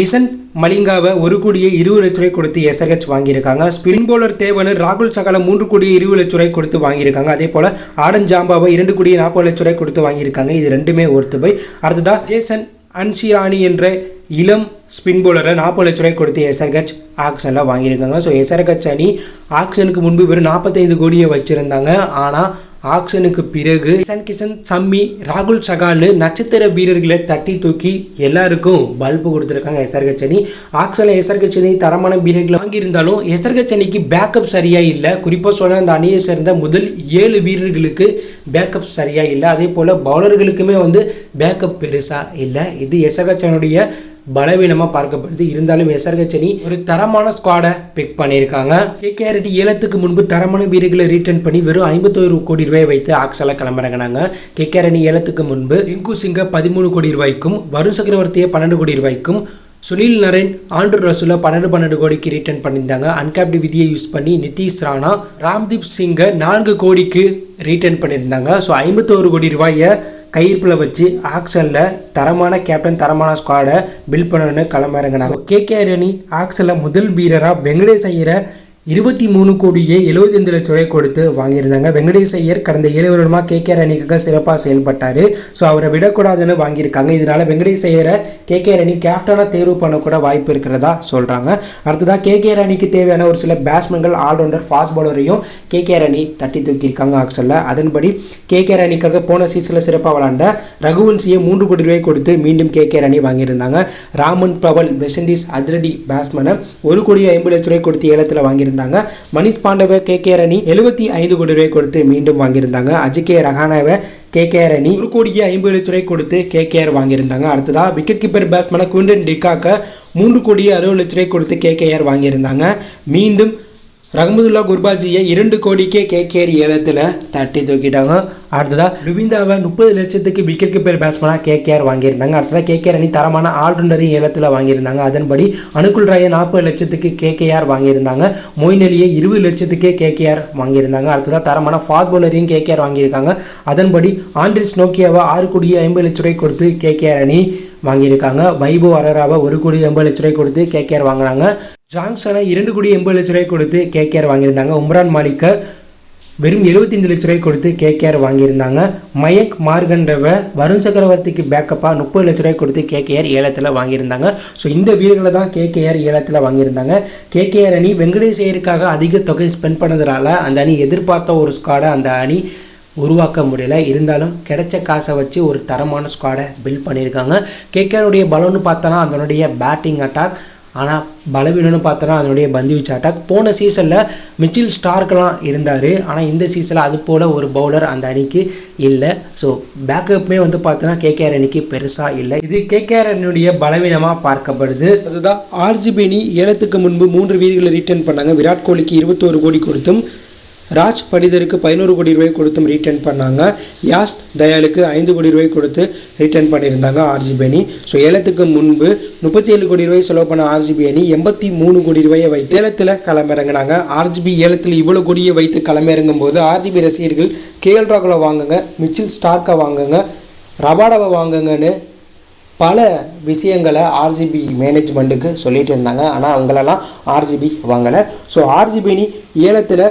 Speaker 1: ஈசன் மலிங்காவை 1 கோடியே 20 லட்ச ரூபாய் கொடுத்து எஸ்ஆர்ஹெச் வாங்கியிருக்காங்க. ஸ்பின் பவுலர் தேவனு ராகுல் சகாலை 3 கோடியே 20 லட்ச ரூபாய் கொடுத்து வாங்கியிருக்காங்க. அதே போல் ஆடன் ஜாம்பாவை 2 கோடியே 40 லட்ச ரூபாய் கொடுத்து வாங்கியிருக்காங்க. இது ரெண்டுமே ஒருத்து போய். அடுத்ததாக ஜேசன் அன்சிரானி என்ற இளம் ஸ்பின் பவுலரை 40 லட்ச ரூபாய் கொடுத்து எஸ்ஆர்ஹெச் ஆக்ஷனில் வாங்கியிருக்காங்க. ஸோ எஸ்ஆர்ஹெச் அணி ஆக்ஷனுக்கு முன்பு வெறும் 45 கோடியை வச்சுருந்தாங்க. ஆனால் ஆக்ஷனுக்கு பிறகு கிஷன், சம்மி, ராகுல் சகால்னு நட்சத்திர வீரர்களை தட்டி தூக்கி எல்லாருக்கும் பல்பு கொடுத்துருக்காங்க எஸ்ஆர்ஹெச் அணி. ஆக்ஷனில் எஸ்ஆர்ஹெச் அணி தரமான வீரர்களை வாங்கியிருந்தாலும் எஸ்ஆர்ஹெச் அணிக்கு பேக்கப் சரியாக இல்லை. குறிப்பாக சொன்ன அந்த அணியை சேர்ந்த முதல் 7 வீரர்களுக்கு பேக்கப் சரியாக இல்லை. அதே போல் பவுலர்களுக்குமே வந்து பேக்கப் பெருசாக இல்லை. இது எஸ்ஆர்ஹெச் அணியுடைய பலவீனமாக பார்க்கப்படுது. இருந்தாலும் எஸ்ஆர்ஹெச் அணி ஒரு தரமான ஸ்குவாடை பிக் பண்ணியிருக்காங்க. கேகேஆர் அணி ஏலத்துக்கு முன்பு தரமான வீரர்களை ரிட்டர்ன் பண்ணி வெறும் 51 கோடி ரூபாய் வைத்து ஆக்ஷனில் கிளம்புறாங்க. கேகேஆர் அணி ஏலத்துக்கு முன்பு ரிங்கு சிங்கை 13 கோடி ரூபாய்க்கும், வருண் சக்கரவர்த்தியை 12 கோடி ரூபாய்க்கும், சுனில் நரேன், ஆண்ட்ரூ ரசூலை 12 கோடிக்கு ரிட்டர்ன் பண்ணியிருந்தாங்க. அன்கேப்டு விதியை யூஸ் பண்ணி நிதிஷ் ராணா, ராம்தீப் சிங்கை 4 கோடிக்கு ரிட்டர்ன் பண்ணியிருந்தாங்க. ஸோ 51 கோடி ரூபாயை கையிருப்பில் வச்சு ஆக்ஷனில் தரமான கேப்டன், தரமான ஸ்குவாடை பில்ட் பண்ணணும்னு கிளம்புறாங்க. கேகேஆர் அணி ஆக்ஷனில் முதல் வீரராக வெங்கடேஷ் ஐயரை 23 கோடியே 75 லட்ச ரூபாய் கொடுத்து வாங்கியிருந்தாங்க. வெங்கடேஷ் ஐயர் கடந்த 7 வருடமாக கேகேஆர் அணிக்காக சிறப்பாக செயல்பட்டார். ஸோ அவரை விடக்கூடாதுன்னு வாங்கியிருக்காங்க. இதனால் வெங்கடேஷ் ஐயரை கேகேஆர் அணி கேப்டனாக தேர்வு பண்ணக்கூட வாய்ப்பு இருக்கிறதா சொல்கிறாங்க. அடுத்ததாக கேகேஆர் அணிக்கு தேவையான ஒரு சில பேட்ஸ்மேன்கள், ஆல்ரவுண்டர், ஃபாஸ்ட் பவுலரையும் கேகேஆர் அணி தட்டி தூக்கியிருக்காங்க ஆக்ஷனில். அதன்படி கேகேஆர் அணிக்காக போன சீசனில் சிறப்பாக விளாண்ட ரகுவன்சியை 3 கோடி ரூபாய் கொடுத்து மீண்டும் கேகேஆர் அணி வாங்கியிருந்தாங்க. ராமன் பவல் வெஸ்ட் இண்டீஸ் அதிரடி பேட்ஸ்மேனை 1 கோடியே 50 லட்ச ரூபாய் கொடுத்து ஏலத்தில் வாங்கியிருந்தாங்க. மணிஷ் பாண்டவை கேகேஆர் அணி 75 கோடி ரூபாய் கொடுத்து மீண்டும் வாங்கியிருந்தாங்க. அஜிகே ரஹானாவை கேகேஆர் அணி 1 கோடியே 50 லட்ச ரூபாய் கொடுத்து கேகேஆர் வாங்கியிருந்தாங்க. அடுத்ததாக விக்கெட் கீப்பர் பேட்ஸ்மேன் குவிண்டன் டிகாக்க 3 கோடியே 60 லட்ச ரூபாய் கொடுத்து கேகேஆர் வாங்கியிருந்தாங்க. மீண்டும் ரஹ்மதுல்லா குர்பாஜியை 2 கோடிக்கே கேகேஆர் ஏலத்தில் தட்டி தூக்கிட்டாங்க. அடுத்ததாக ருவிந்தாவை 30 லட்சத்துக்கு விக்கெட் கீப்பர் பேட்ஸ்மேனாக கேகேஆர் வாங்கியிருந்தாங்க. அடுத்ததாக கேகேஆர் அணி தரமான ஆல்ரவுண்டரையும் ஏலத்தில் வாங்கியிருந்தாங்க. அதன்படி அனுகுல் ராயை 40 லட்சத்துக்கு கேகேஆர் வாங்கியிருந்தாங்க. மொயின் அலியை 20 லட்சத்துக்கே கேகேஆர் வாங்கியிருந்தாங்க. அடுத்ததாக தரமான ஃபாஸ்ட் பவுலரையும் கேகேஆர் வாங்கியிருக்காங்க. அதன்படி ஆண்ட்ரிஸ் நோக்கியாவை 6 கோடியே 50 லட்ச ரூபாய் கொடுத்து கேகேஆர் அணி வாங்கியிருக்காங்க. வைபவ் அரராவை 1 கோடியே 80 லட்ச ரூபாய் கொடுத்து கேகேஆர் வாங்கினாங்க. ஜாங்சனை 2 கோடியே 80 லட்ச ரூபாய் கொடுத்து கேகேஆர் வாங்கியிருந்தாங்க. உம்ரான் மாலிக்கை வெறும் 75 லட்ச ரூபாய் கொடுத்து கேகேஆர் வாங்கியிருந்தாங்க. மயக் மார்கண்டவை வருண் சக்கரவர்த்திக்கு பேக்கப்பாக 30 லட்ச ரூபாய் கொடுத்து கேகேஆர் ஏலத்தில் வாங்கியிருந்தாங்க. ஸோ இந்த வீரர்களை தான் கேகேஆர் ஏலத்தில் வாங்கியிருந்தாங்க. கேகேஆர் அணி வெங்கடேஷ் ஐயருக்காக அதிக தொகை ஸ்பெண்ட் பண்ணதுனால அந்த அணி எதிர்பார்த்த ஒரு ஸ்குவாடை அந்த அணி உருவாக்க முடியல. இருந்தாலும் கிடைச்ச காசை வச்சு ஒரு தரமான ஸ்குவாடை பில்ட் பண்ணியிருக்காங்க. கேகேஆருடைய பலம்னு பார்த்தோன்னா அதனுடைய பேட்டிங் அட்டாக், ஆனால் பலவீனம்னு பார்த்தோன்னா அதனுடைய பந்துவீச்சு அட்டாக். போன சீசனில் மிச்சில் ஸ்டார்க்கெலாம் இருந்தார், ஆனால் இந்த சீசனில் அது போல் ஒரு பவுலர் அந்த அணிக்கு இல்லை. ஸோ பேக்கப்புமே வந்து பார்த்தோன்னா கேகேஆர் அணிக்கு பெருசாக இல்லை. இது கேகேஆர் அணியுடைய பலவீனமாக பார்க்கப்படுது. அதுதான் ஆர்சிபி அணி ஏலத்துக்கு முன்பு 3 வீரர்களை ரிட்டர்ன் பண்ணாங்க. விராட் கோலிக்கு 21 கோடி கொடுத்தும், ராஜ் படிதருக்கு 11 கோடி ரூபாய் கொடுத்தும் ரிட்டர்ன் பண்ணாங்க. யாஸ் தயாலுக்கு 5 கோடி ரூபாய் கொடுத்து ரிட்டர்ன் பண்ணியிருந்தாங்க ஆர்சிபி அணி. ஸோ ஏலத்துக்கு முன்பு 37 கோடி ரூபாய் செலவு பண்ண ஆர்சிபி அணி 83 கோடி ரூபாயை வைத்து ஏலத்தில் களமிறங்கினாங்க. ஆர்சிபி ஏலத்தில் இவ்வளோ கோடியை வைத்து களமிறங்கும் போது ஆர்சிபி ரசிகர்கள் கேஎல் ராகுலை வாங்குங்க, மிச்சில் ஸ்டார்க்கை வாங்குங்க, ரபாடாவை வாங்குங்கன்னு பல விஷயங்களை ஆர்சிபி மேனேஜ்மெண்ட்டுக்கு சொல்லிட்டு இருந்தாங்க. ஆனால் அவங்களெல்லாம் ஆர்சிபி வாங்கலை. ஸோ ஆர்சிபி அணி ஏலத்தில்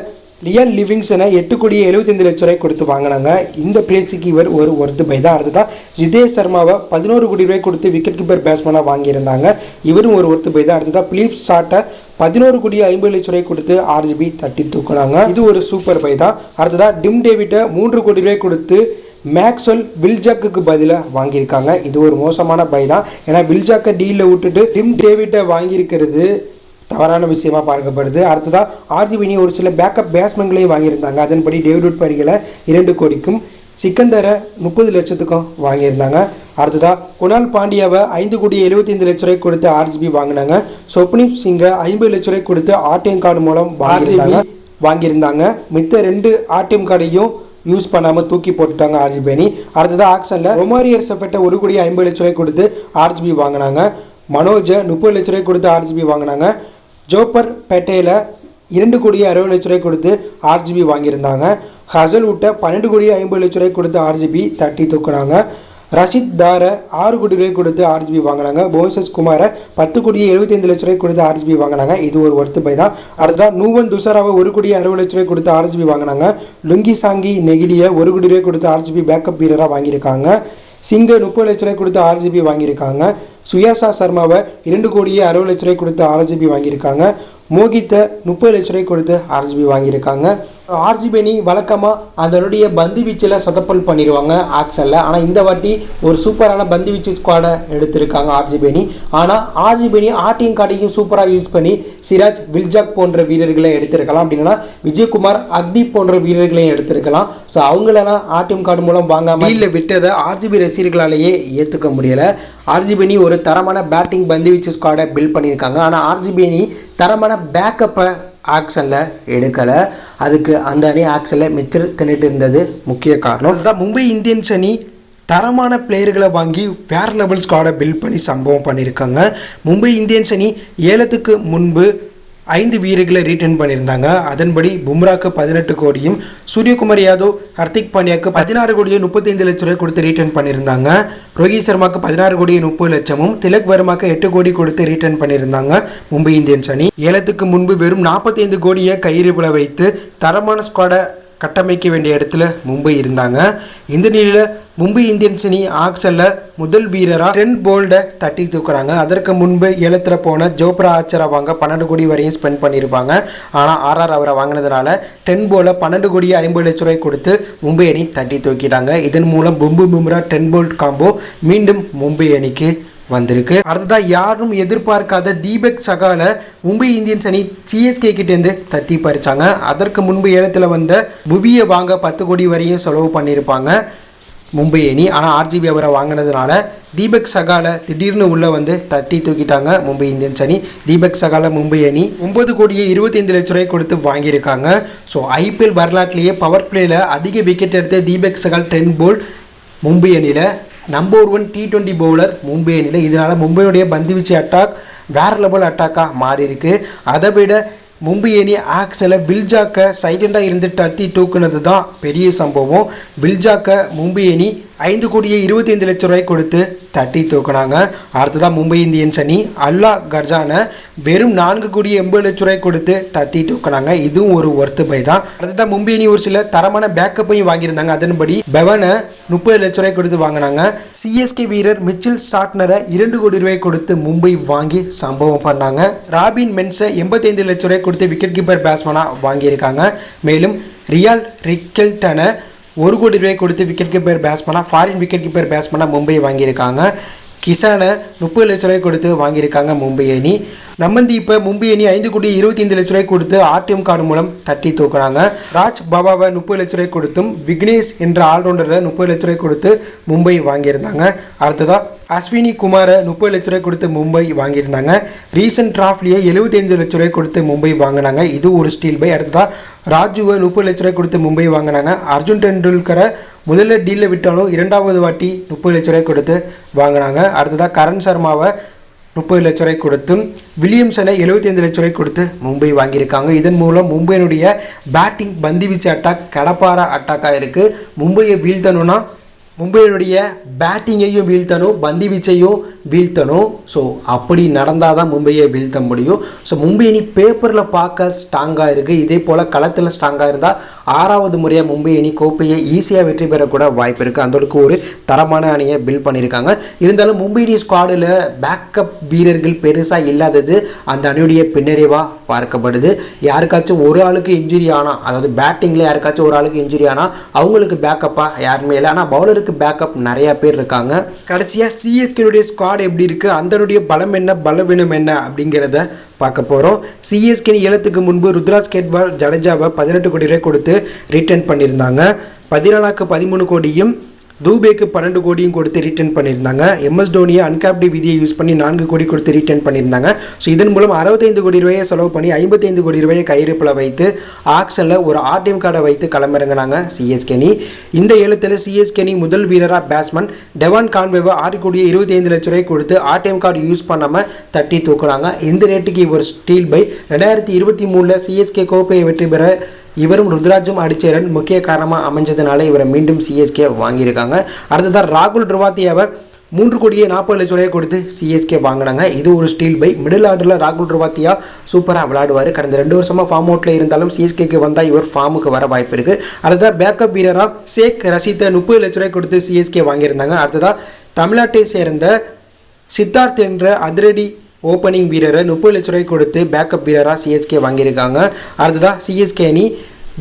Speaker 1: லியான் லிவிங்ஸ்டனை 8 கோடி 75 லட்ச ரூபாய் கொடுத்து வாங்கினாங்க. இந்த பிளேஸுக்கு இவர் ஒரு ஒர்த்து பை தான். அடுத்ததான் ஜிதேஷ் சர்மாவை 11 கோடி ரூபாய் கொடுத்து விக்கெட் கீப்பர் பேட்ஸ்மேனாக வாங்கியிருந்தாங்க. இவரும் ஒரு ஒர்த்து பை தான். அடுத்ததான் பிலிப் ஷாட்டை 11 கோடி 50 லட்ச ரூபாய் கொடுத்து ஆர்சிபி தட்டி தூக்குனாங்க. இது ஒரு சூப்பர் பை தான். அடுத்ததான் டிம் டேவிட்டை 3 கோடி ரூபாய் கொடுத்து மேக்ஸ்வெல் வில்ஜாக்கு பதிலாக வாங்கியிருக்காங்க. இது ஒரு மோசமான பை தான். ஏன்னா வில்ஜாக்கை டீலில் விட்டுட்டு டிம் டேவிட்டை வாங்கியிருக்கிறது தவறான விஷயமா பார்க்கப்படுது. அடுத்ததாக ஆர்சிபி அணி ஒரு சில பேக்கப் பேட்ஸ்மேன்களையும் வாங்கியிருந்தாங்க. அதன்படி டேவிட் உட் பரிகளை 2 கோடிக்கும், சிக்கந்தரை 30 லட்சத்துக்கும் வாங்கியிருந்தாங்க. அடுத்ததாக குணால் பாண்டியாவை 5 கோடி 75 லட்ச ரூபாய் கொடுத்து ஆர்சிபி வாங்கினாங்க. சொப்னீப் சிங்கை 50 லட்ச ரூபாய் கொடுத்து ஆர்டிஎம் கார்டு மூலம் வாங்கியிருந்தாங்க. மித்த 2 ஆர்டிஎம் கார்டையும் யூஸ் பண்ணாமல் தூக்கி போட்டுட்டாங்க ஆர்சிபி அணி. அடுத்ததாக ஆக்ஷனில் ரொமாரியர் செஃபெட்டை 1 கோடி 50 லட்ச ரூபாய் கொடுத்து ஆர்சிபி வாங்கினாங்க. மனோஜை 30 லட்ச ரூபாய் கொடுத்து ஆர்சிபி வாங்கினாங்க. ஜோப்பர் பேட்டையில் 2 கோடி 60 லட்ச ரூபாய் கொடுத்து ஆர்சிபி வாங்கியிருந்தாங்க. ஹசல்வுட்டை 12 கோடி 50 லட்ச ரூபாய் கொடுத்து ஆர்சிபி தட்டி தூக்குனாங்க. ரஷித் தாரை 6 கோடி ரூபாய் கொடுத்து ஆர்சிபி வாங்கினாங்க. புவனேஸ்வர் குமாரை 10 கோடி 75 லட்ச ரூபாய் கொடுத்து ஆர்சிபி வாங்கினாங்க. இது ஒரு ஒர்த்து பை தான். அடுத்ததான் நூவன் துஷாராவை 1 கோடி 60 லட்ச ரூபாய் கொடுத்து ஆர்சிபி வாங்கினாங்க. லுங்கி சாங்கி நெகிடியை 1 கோடி ரூபாய் கொடுத்து ஆர்சிபி பேக்கப் வீரராக வாங்கியிருக்காங்க. சிங்கை 30 லட்ச ரூபாய் கொடுத்து ஆர்சிபி வாங்கியிருக்காங்க. சுயாசா சர்மாவை 2 கோடியே 60 லட்ச ரூபாய் கொடுத்து ஆர்சிபி வாங்கியிருக்காங்க. மோகித்தை 30 லட்ச ரூபாய் கொடுத்து ஆர்சிபி வாங்கியிருக்காங்க. ஆர்சிபி அணி வழக்கமாக அதனுடைய பந்து வீச்சில் சொதப்பல் பண்ணிடுவாங்க ஆக்ஷனில். ஆனால் இந்த வாட்டி ஒரு சூப்பரான பந்து வீச்சு ஸ்குவாடை எடுத்திருக்காங்க ஆர்சிபி அணி. ஆனால் ஆர்சிபி அணி ஆர்டிஎம் கார்டையும் சூப்பராக யூஸ் பண்ணி சிராஜ் வில்ஜாக் போன்ற வீரர்களை எடுத்திருக்கலாம். அப்படின்னா விஜயகுமார் அக்தீப் போன்ற வீரர்களையும் எடுத்திருக்கலாம். ஸோ அவங்களெல்லாம் ஆர்டிஎம் கார்டு மூலம் வாங்காமல் இல்லை விட்டதை ஆர்சிபி ரசிகர்களாலேயே ஏற்றுக்க முடியலை. ஆர்சிபி அணி ஒரு தரமான பேட்டிங் பந்து வீச்சு ஸ்குவாடை பில்ட் பண்ணியிருக்காங்க. ஆனால் ஆர்சிபி அணி தரமான பேக்கப்பை ஆக்ஷனில் எடுக்கலை. அதுக்கு அந்த அணி ஆக்ஷனில் மிச்சர் தின்னுட்டு இருந்தது முக்கிய காரணம். அதுதான் மும்பை இந்தியன்ஸ் அணி தரமான பிளேயர்களை வாங்கி வேறு லெவல் ஸ்குவாடை பில்ட் பண்ணி சம்பவம் பண்ணியிருக்காங்க. மும்பை இந்தியன்ஸ் அணி ஏலத்துக்கு முன்பு 5 வீரர்களை ரீட்டர்ன் பண்ணியிருந்தாங்க. அதன்படி பும்ராக்கு 18 கோடியும், சூரியகுமார் யாதவ், ஹர்திக் பாண்டியாவுக்கு 16 கோடியே 35 லட்ச ரூபாய் கொடுத்து ரீட்டர்ன் பண்ணியிருந்தாங்க. ரோஹித் சர்மாவுக்கு 16 கோடியே 30 லட்சமும், திலக் வர்மாக்கு 8 கோடி கொடுத்து ரீட்டர்ன் பண்ணியிருந்தாங்க மும்பை இந்தியன்ஸ் அணி. ஏலத்துக்கு முன்பு வெறும் 45 கோடியை கையிருப்பில் வைத்து தரமான ஸ்குவாடை கட்டமைக்க வேண்டிய இடத்துல மும்பை இருந்தாங்க. இந்த நிலையில் மும்பை இந்தியன்ஸ் அணி ஆக்ஷனில் முதல் வீரராக ட்ரெண்ட் போல்டை தட்டி தூக்குறாங்க. அதற்கு முன்பு ஏலத்தில் போன ஜோப்ரா ஆர்ச்சரை வாங்க 12 கோடி வரையும் ஸ்பெண்ட் பண்ணியிருப்பாங்க. ஆனால் ஆர்ஆர் அவரை வாங்கினதுனால ட்ரெண்ட் போலை 12 கோடி 50 லட்ச ரூபாய் கொடுத்து மும்பை அணி தட்டி தூக்கிட்டாங்க. இதன் மூலம் பும்ரா ட்ரெண்ட் போல்ட் காம்போ மீண்டும் மும்பை அணிக்கு வந்திருக்கு. அடுத்ததாக யாரும் எதிர்பார்க்காத தீபக் சகால மும்பை இந்தியன்ஸ் அணி சிஎஸ்கே கிட்டேருந்து தட்டி பறிச்சாங்க. அதற்கு முன்பு ஏலத்தில் வந்த புவியை வாங்க 10 கோடி வரையும் செலவு பண்ணியிருப்பாங்க மும்பை அணி. ஆனால் ஆர்சிபி அவரை வாங்கினதுனால தீபக் சகால திடீர்னு உள்ளே வந்து தட்டி தூக்கிட்டாங்க மும்பை இந்தியன்ஸ் அணி. தீபக் சகால மும்பை அணி 9 கோடியே 25 லட்ச ரூபாய் கொடுத்து வாங்கியிருக்காங்க. ஸோ ஐபிஎல் வரலாற்றிலேயே பவர் பிளேயில் அதிக விக்கெட் எடுத்த தீபக் சகால் ட்ரெண்ட் போல்ட் மும்பை அணியில் நம்பர் 1 T20 பவுலர் மும்பை அணியில். இதனால் மும்பையுடைய பந்துவீச்சு அட்டாக் வேறு லெவல் அட்டாக்காக மாறி இருக்கு. அதை விட மும்பை அணி ஆக்ஷனில் வில்ஜாக்கை சைலண்டாக இருந்து தட்டி தூக்குனது தான் பெரிய சம்பவம். வில்ஜாக்கை மும்பை அணி 5 கோடியே 25 லட்ச ரூபாய் கொடுத்து தட்டி தூக்குனாங்க. அடுத்ததான் மும்பை இந்தியன்ஸ் அணி அல்லா கர்ஜானை வெறும் 4 கோடியே 80 லட்ச ரூபாய் கொடுத்து தட்டி தூக்குனாங்க. இதுவும் ஒரு ஒர்த்து பை தான். அடுத்ததான் மும்பை அணி ஒரு சில தரமான பேக்கப்பையும் வாங்கியிருந்தாங்க. அதன்படி பெவனை 30 லட்ச ரூபாய் கொடுத்து வாங்கினாங்க. சிஎஸ்கே வீரர் மிச்சில் சாட்னரை 2 கோடி ரூபாய் கொடுத்து மும்பை வாங்கி சம்பவம் பண்ணாங்க. ராபின் மென்ஸை 85 லட்ச ரூபாய் கொடுத்து விக்கெட் கீப்பர் பேட்ஸ்மேனாக வாங்கியிருக்காங்க. மேலும் ரியால் ரிக்கெல்டனை 1 கோடி ரூபாய் கொடுத்து விக்கெட் கீப்பர் பேட்ஸ்மேனாக ஃபாரின் விக்கெட் கீப்பர் பேட்ஸ்மேனாக மும்பை வாங்கியிருக்காங்க. கிசானை 30 லட்ச ரூபாய் கொடுத்து வாங்கியிருக்காங்க மும்பை அணி. நம்மந்தி இப்போ மும்பை அணி 5,25,00,000 கொடுத்து ஆர்டிஎம் கார்டு மூலம் தட்டி தூக்குறாங்க. ராஜ் பாபாவை 30 லட்ச ரூபாய் கொடுத்தும் விக்னேஷ் என்ற ஆல்ரவுண்டரை 30 லட்ச ரூபாய் கொடுத்து மும்பை வாங்கியிருந்தாங்க. அடுத்ததா அஸ்வினி குமாரை 30 லட்ச ரூபாய் கொடுத்து மும்பை வாங்கியிருந்தாங்க. ரீசன்ட் டிராஃப்ட்லேயே 75 லட்ச ரூபாய் கொடுத்து மும்பை வாங்கினாங்க. இது ஒரு ஸ்டீல் பை. அடுத்ததா ராஜுவை 30 லட்ச ரூபாய் கொடுத்து மும்பை வாங்கினாங்க. அர்ஜுன் டெண்டுல்கரை முதல்ல டீலில் விட்டாலும் இரண்டாவது வாட்டி 30 லட்ச ரூபாய் கொடுத்து வாங்கினாங்க. அடுத்ததா கரண் சர்மாவை 30 லட்ச ரூபாய் கொடுத்தும் வில்லியம்சனை 75 லட்ச ரூபாய் கொடுத்து மும்பை வாங்கியிருக்காங்க. இதன் மூலம் மும்பையினுடைய பேட்டிங் பந்து வீச்சு அட்டாக் கடப்பார அட்டாக்காக இருக்குது. மும்பையை வீழ்த்தணும்னா மும்பையினுடைய பேட்டிங்கையும் வீழ்த்தணும், பந்து வீச்சையும் வீழ்த்தணும். ஸோ அப்படி நடந்தால் தான் மும்பையை வீழ்த்த முடியும். ஸோ மும்பை அணி பேப்பரில் பார்க்க ஸ்ட்ராங்காக இருக்குது. இதே போல் களத்தில் ஸ்ட்ராங்காக இருந்தால் 6வது முறையாக மும்பை அணி கோப்பையை ஈஸியாக வெற்றி பெறக்கூட வாய்ப்பு இருக்குது. அந்தளவுக்கு ஒரு தரமான அணியை பில்ட் பண்ணியிருக்காங்க. இருந்தாலும் மும்பை அணி ஸ்குவாடில் பேக்கப் வீரர்கள் பெருசாக இல்லாதது அந்த அணியுடைய பின்னடைவாக பார்க்கப்படுது. யாருக்காச்சும் ஒரு ஆளுக்கு இன்ஜுரி ஆனால், அதாவது பேட்டிங்கில் யாருக்காச்சும் ஒரு ஆளுக்கு இன்ஜுரி ஆனால் அவங்களுக்கு பேக்கப்பாக யாருமே இல்லை. ஆனால் பவுலருக்கு பேக்கப் நிறையா பேர் இருக்காங்க. கடைசியாக சிஎஸ்கேனுடைய ஸ்குவாட் எப்படி இருக்குது, அதனுடைய பலம் என்ன பலவீனம் என்ன அப்படிங்கிறத பார்க்க போகிறோம். சிஎஸ்கே ஏலத்துக்கு முன்பு ருத்ராஜ் கேட்வால் ஜடேஜாவை 18 கோடி ரூபாய் கொடுத்து ரிட்டர்ன் பண்ணியிருந்தாங்க. 14க்கு 13 கோடியும் தூபேக்கு 12 கோடியும் கொடுத்து ரிட்டர்ன் பண்ணியிருந்தாங்க. எம்எஸ் டோனியை அன்கேப்டி விதியை யூஸ் பண்ணி 4 கோடி கொடுத்து ரிட்டர்ன் பண்ணியிருந்தாங்க. ஸோ இதன் மூலம் 65 கோடி ரூபாயை செலவு பண்ணி 55 கோடி ரூபாயை கையிருப்பில் வைத்து ஆக்ஷனில் ஒரு ஆர்டிஎம் கார்டை வைத்து களமிறங்கினாங்க சிஎஸ்கே அணி. இந்த ஏலத்தில் சிஎஸ்கே அணி முதல் வீரராக பேட்ஸ்மேன் டெவான் கான்வேவை 6 கோடியே 25 லட்ச ரூபாய் கொடுத்து ஆர்டிஎம் கார்டு யூஸ் பண்ணாமல் தட்டி தூக்குறாங்க. இந்த ரேட்டுக்கு இவர் ஸ்டீல் பை. 2023 சிஎஸ்கே கோப்பையை வெற்றி பெற இவரும் ருத்ராஜும் அடிச்ச ரன் முக்கிய காரணமாக அமைஞ்சதுனால இவரை மீண்டும் சிஎஸ்கே வாங்கியிருக்காங்க. அடுத்ததான் ராகுல் ட்ரவாத்தியாவை 3 கோடியே 40 லட்ச ரூபாய் கொடுத்து சிஎஸ்கே வாங்கினாங்க. இது ஒரு ஸ்டீல் பை. மிடில் ஆர்டரில் ராகுல் ட்ரவாத்தியா சூப்பராக விளையாடுவார். கடந்த 2 வருஷமாக ஃபார்ம் அவுட்டில் இருந்தாலும் சிஎஸ்கேக்கு வந்தால் இவர் ஃபார்முக்கு வர வாய்ப்பு இருக்குது. அடுத்ததாக பேக்கப் வீரராக ஷேக் ரஷீத்தை 30 லட்ச ரூபாய் கொடுத்து சிஎஸ்கே வாங்கியிருந்தாங்க. அடுத்ததாக தமிழ்நாட்டை சேர்ந்த சித்தார்த் என்ற அதிரடி ஓப்பனிங் வீரரை 30 லட்ச ரூபாய் கொடுத்து பேக்கப் வீரராக சிஎஸ்கே வாங்கியிருக்காங்க. அடுத்ததாக சிஎஸ்கே அணி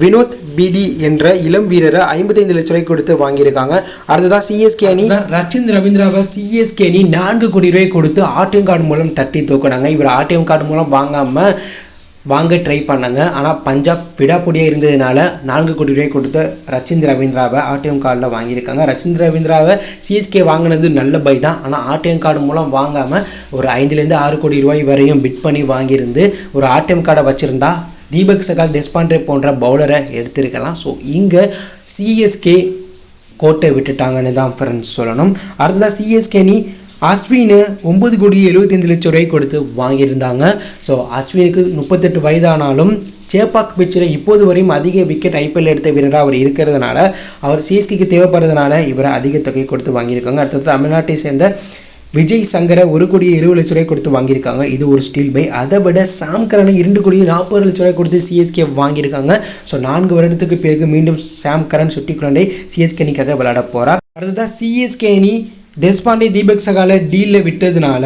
Speaker 1: வினோத் பிடி என்ற இளம் வீரரை 55 லட்ச ரூபாய் கொடுத்து வாங்கியிருக்காங்க. அடுத்ததாக சிஎஸ்கே அணி ரச்சின் ரவீந்திராவை சிஎஸ்கே அணி 4 கோடி ரூபாய் கொடுத்து ஆர்டிஎம் கார்டு மூலம் தட்டி தூக்கினாங்க. இவர் ஆர்டிஎம் கார்டு மூலம் வாங்க ட்ரை பண்ணாங்க. ஆனால் பஞ்சாப் விடாப்பொடியாக இருந்ததுனால 4 கோடி ரூபாய் கொடுத்த ரச்சின் ரவீந்திராவை ஆர்டிஎம் கார்டில் வாங்கியிருக்காங்க. ரச்சின் ரவீந்திராவை சிஎஸ்கே வாங்கினது நல்ல பை தான். ஆனால் ஆர்டிஎம் கார்டு மூலம் வாங்காமல் ஒரு 5லேருந்து 6 கோடி ரூபாய் வரையும் பிட் பண்ணி வாங்கியிருந்து ஒரு ஆர்டிஎம் கார்டை வச்சுருந்தா தீபக் சகால், டெஸ்பாண்டே போன்ற பவுலரை எடுத்திருக்கலாம். ஸோ இங்கே சிஎஸ்கே கோட்டை விட்டுட்டாங்கன்னு தான் ஃப்ரெண்ட்ஸ் சொல்லணும். அடுத்ததாக சிஎஸ்கே அணி அஸ்வினை 9 கோடியே 75 லட்ச ரூபாய் கொடுத்து வாங்கியிருந்தாங்க. ஸோ அஸ்வினுக்கு 38 வயதானாலும் சேப்பாக் பிச்சில் இப்போது வரையும் அதிக விக்கெட் ஐபிஎல் எடுத்த வீரராக அவர் இருக்கிறதுனால அவர் சிஎஸ்கேக்கு தேவைப்படுறதுனால இவரை அதிக தொகை கொடுத்து வாங்கியிருக்காங்க. அடுத்தது தமிழ்நாட்டை சேர்ந்த விஜய் சங்கரை 1 கோடியே 20 லட்ச ரூபாய் கொடுத்து வாங்கியிருக்காங்க. இது ஒரு ஸ்டீல் பை. அதை விட சாம் கரனை 2 கோடியே 40 லட்ச ரூபாய் கொடுத்து சிஎஸ்கே வாங்கியிருக்காங்க. ஸோ 4 வருடத்துக்கு பிறகு மீண்டும் சாம் கரன் சுட்டிக்குள்ளே சிஎஸ்கே அணிக்காக விளையாட போகிறார். அடுத்ததான் சிஎஸ்கே அணி டெஸ்பாண்டே, தீபக் சகாலை டீலில் விட்டதுனால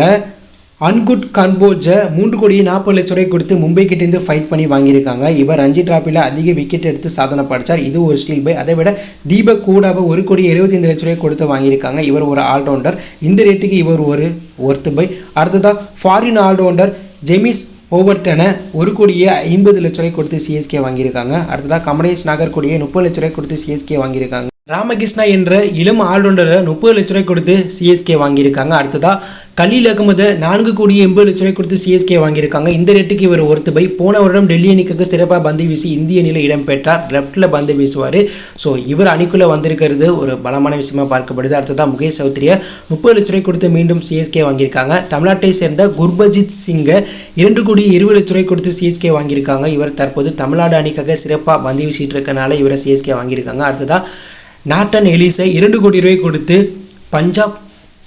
Speaker 1: அன்குட் கன்போஜை 3 கோடியே 40 லட்ச ரூபாய் கொடுத்து மும்பை கிட்டேருந்து ஃபைட் பண்ணி வாங்கியிருக்காங்க. இவர் ரஞ்சி டிராஃபியில் அதிக விக்கெட் எடுத்து சாதனை படித்தார். இது ஒரு ஸ்டீல் பை. அதை விட தீபக் கூடாவை 1 கோடியே 75 லட்ச ரூபாய் கொடுத்து வாங்கியிருக்காங்க. இவர் ஒரு ஆல்ரவுண்டர். இந்த ரேட்டுக்கு இவர் ஒரு ஒர்த்து பை. அடுத்ததாக ஃபாரின் ஆல்ரவுண்டர் ஜெமிஸ் ஓவர்டனை 1 கோடியே 50 லட்ச ரூபாய் கொடுத்து சிஎஸ்கே வாங்கியிருக்காங்க. அடுத்ததாக கமலேஷ் நாகர்கோடியை 30 லட்ச ரூபாய் கொடுத்து சிஎஸ்கே வாங்கியிருக்காங்க. ராமகிருஷ்ணா என்ற இளம் ஆல்ரவுண்டரை 30 லட்ச ரூபாய் கொடுத்து சிஎஸ்கே வாங்கியிருக்காங்க. அடுத்ததாக கலீல் அகமதை 4 கோடியே 80 லட்ச ரூபாய் கொடுத்து சிஎஸ்கே வாங்கியிருக்காங்க. இந்த ரேட்டுக்கு இவர் ஒருத்து பை. போன வருடம் டெல்லி அணிக்காக சிறப்பாக பந்து வீசி இந்திய அணியில் இடம்பெற்றார். லெஃப்டில் பந்து வீசுவார். ஸோ இவர் அணிக்குள்ளே வந்திருக்கிறது ஒரு பலமான விஷயமா பார்க்கப்படுது. அடுத்ததாக முகேஷ் சௌத்ரியை 30 லட்ச ரூபாய் கொடுத்து மீண்டும் சிஎஸ்கே வாங்கியிருக்காங்க. தமிழ்நாட்டை சேர்ந்த குர்பஜித் சிங்கை 2 கோடியே 20 லட்ச ரூபாய் கொடுத்து சிஎஸ்கே வாங்கியிருக்காங்க. இவர் தற்போது தமிழ்நாடு அணிக்காக சிறப்பாக பந்து வீசிட்டு இருக்கனால இவரை சிஎஸ்கே வாங்கியிருக்காங்க. அடுத்ததாக நாட்டன் எலிஸை 2 கோடி ரூபாய் கொடுத்து பஞ்சாப்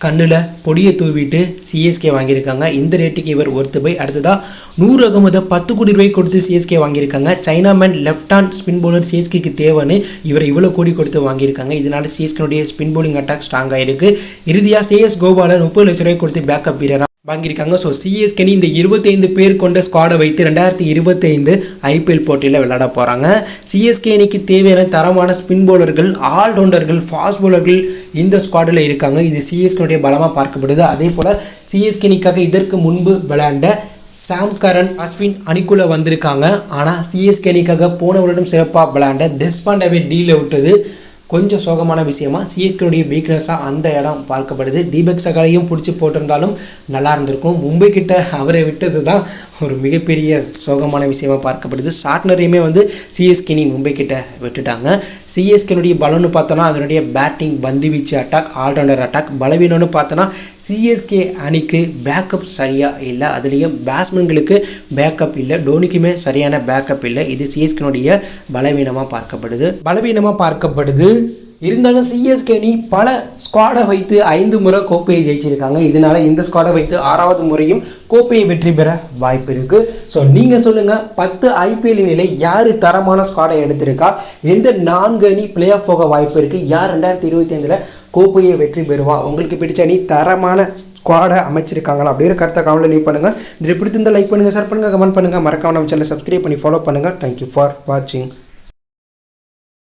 Speaker 1: கண்ணில் பொடியை தூவிட்டு சிஎஸ்கே வாங்கியிருக்காங்க. இந்த ரேட்டுக்கு இவர் ஒர்த்து பை. அடுத்ததாக நூர் அகமதை 10 கோடி ரூபாய் கொடுத்து சிஎஸ்கே வாங்கியிருக்காங்க. Chinaman left hand spin bowler சிஎஸ்கேக்கு தேவைன்னு இவர் இவ்வளோ கோடி கொடுத்து வாங்கியிருக்காங்க. இதனால சிஎஸ்கேனுடைய ஸ்பின் பவுலிங் அட்டாக் ஸ்ட்ராங்காக இருக்குது. இறுதியாக சிஎஸ் கோபாலை 30 லட்ச ரூபாய் கொடுத்து பேக்கப் வீரராக வாங்கியிருக்காங்க. ஸோ சிஎஸ்கே இந்த 25 பேர் கொண்ட ஸ்குவாடை வைத்து 2025 ஐபிஎல் போட்டியில் விளையாட போகிறாங்க. சிஎஸ்கே அணிக்கு தேவையான தரமான ஸ்பின் பவுலர்கள், ஆல்ரவுண்டர்கள், ஃபாஸ்ட் பவுலர்கள் இந்த ஸ்குவாடில் இருக்காங்க. இது சிஎஸ்கேனுடைய பலமாக பார்க்கப்படுது. அதே போல் சிஎஸ்கே அணிக்காக இதற்கு முன்பு விளையாண்ட சாம் கரன், அஸ்வின் அணிக்குள்ளே வந்திருக்காங்க. ஆனால் சிஎஸ்கே அணிக்காக போன வருடம் சிறப்பாக விளையாண்ட டெஸ்பாண்டாவே டீல விட்டது கொஞ்சம் சோகமான விஷயமா சிஎஸ்கேனுடைய வீக்னஸாக அந்த இடம் பார்க்கப்படுது. தீபக் சகாலையும் பிடிச்சி போட்டிருந்தாலும் நல்லா இருந்திருக்கும். மும்பை கிட்ட அவரை விட்டது தான் ஒரு மிகப்பெரிய சோகமான விஷயமா பார்க்கப்படுது. ஷார்ட்னரையுமே சிஎஸ்கே மும்பை கிட்ட விட்டுட்டாங்க. சிஎஸ்கேனுடைய பலம்னு பார்த்தோன்னா அதனுடைய பேட்டிங், பந்து வீச்சு அட்டாக், ஆல்ரவுண்டர் அட்டாக். பலவீனம்னு பார்த்தோன்னா சிஎஸ்கே அணிக்கு பேக்கப் சரியாக இல்லை. அதுலேயும் பேட்ஸ்மேன்களுக்கு பேக்கப் இல்லை. டோனிக்குமே சரியான பேக்கப் இல்லை. இது சிஎஸ்கேனுடைய பலவீனமாக பார்க்கப்படுது. இருந்தாலும் சிஎஸ்கே அணி பல ஸ்குவாடை வைத்து 5 முறை கோப்பையை ஜெயிச்சிருக்காங்க. இதனால இந்த ஸ்குவாடை வைத்து 6வது முறையும் கோப்பையை வெற்றி பெற வாய்ப்பு இருக்குது. ஸோ நீங்கள் சொல்லுங்கள், 10 ஐபிஎல் நிலை யார் தரமான ஸ்குவாடை எடுத்திருக்கா? எந்த 4 அணி பிளே ஆஃப் போக வாய்ப்பு இருக்குது? யார் 2025 கோப்பையை வெற்றி பெறுவா? உங்களுக்கு பிடிச்ச அணி தரமான ஸ்குவாடை அமைச்சிருக்காங்களா அப்படிங்கிற கருத்தை கமெண்ட்டில் லீவ் பண்ணுங்கள். இதில் பிடித்திருந்தால் லைக் பண்ணுங்கள், ஷேர் பண்ணுங்கள், கமெண்ட் பண்ணுங்கள். மறக்காம நம்ம சேனலை சப்ஸ்கிரைப் பண்ணி ஃபாலோ பண்ணுங்கள். தேங்க்யூ ஃபார் வாட்சிங்.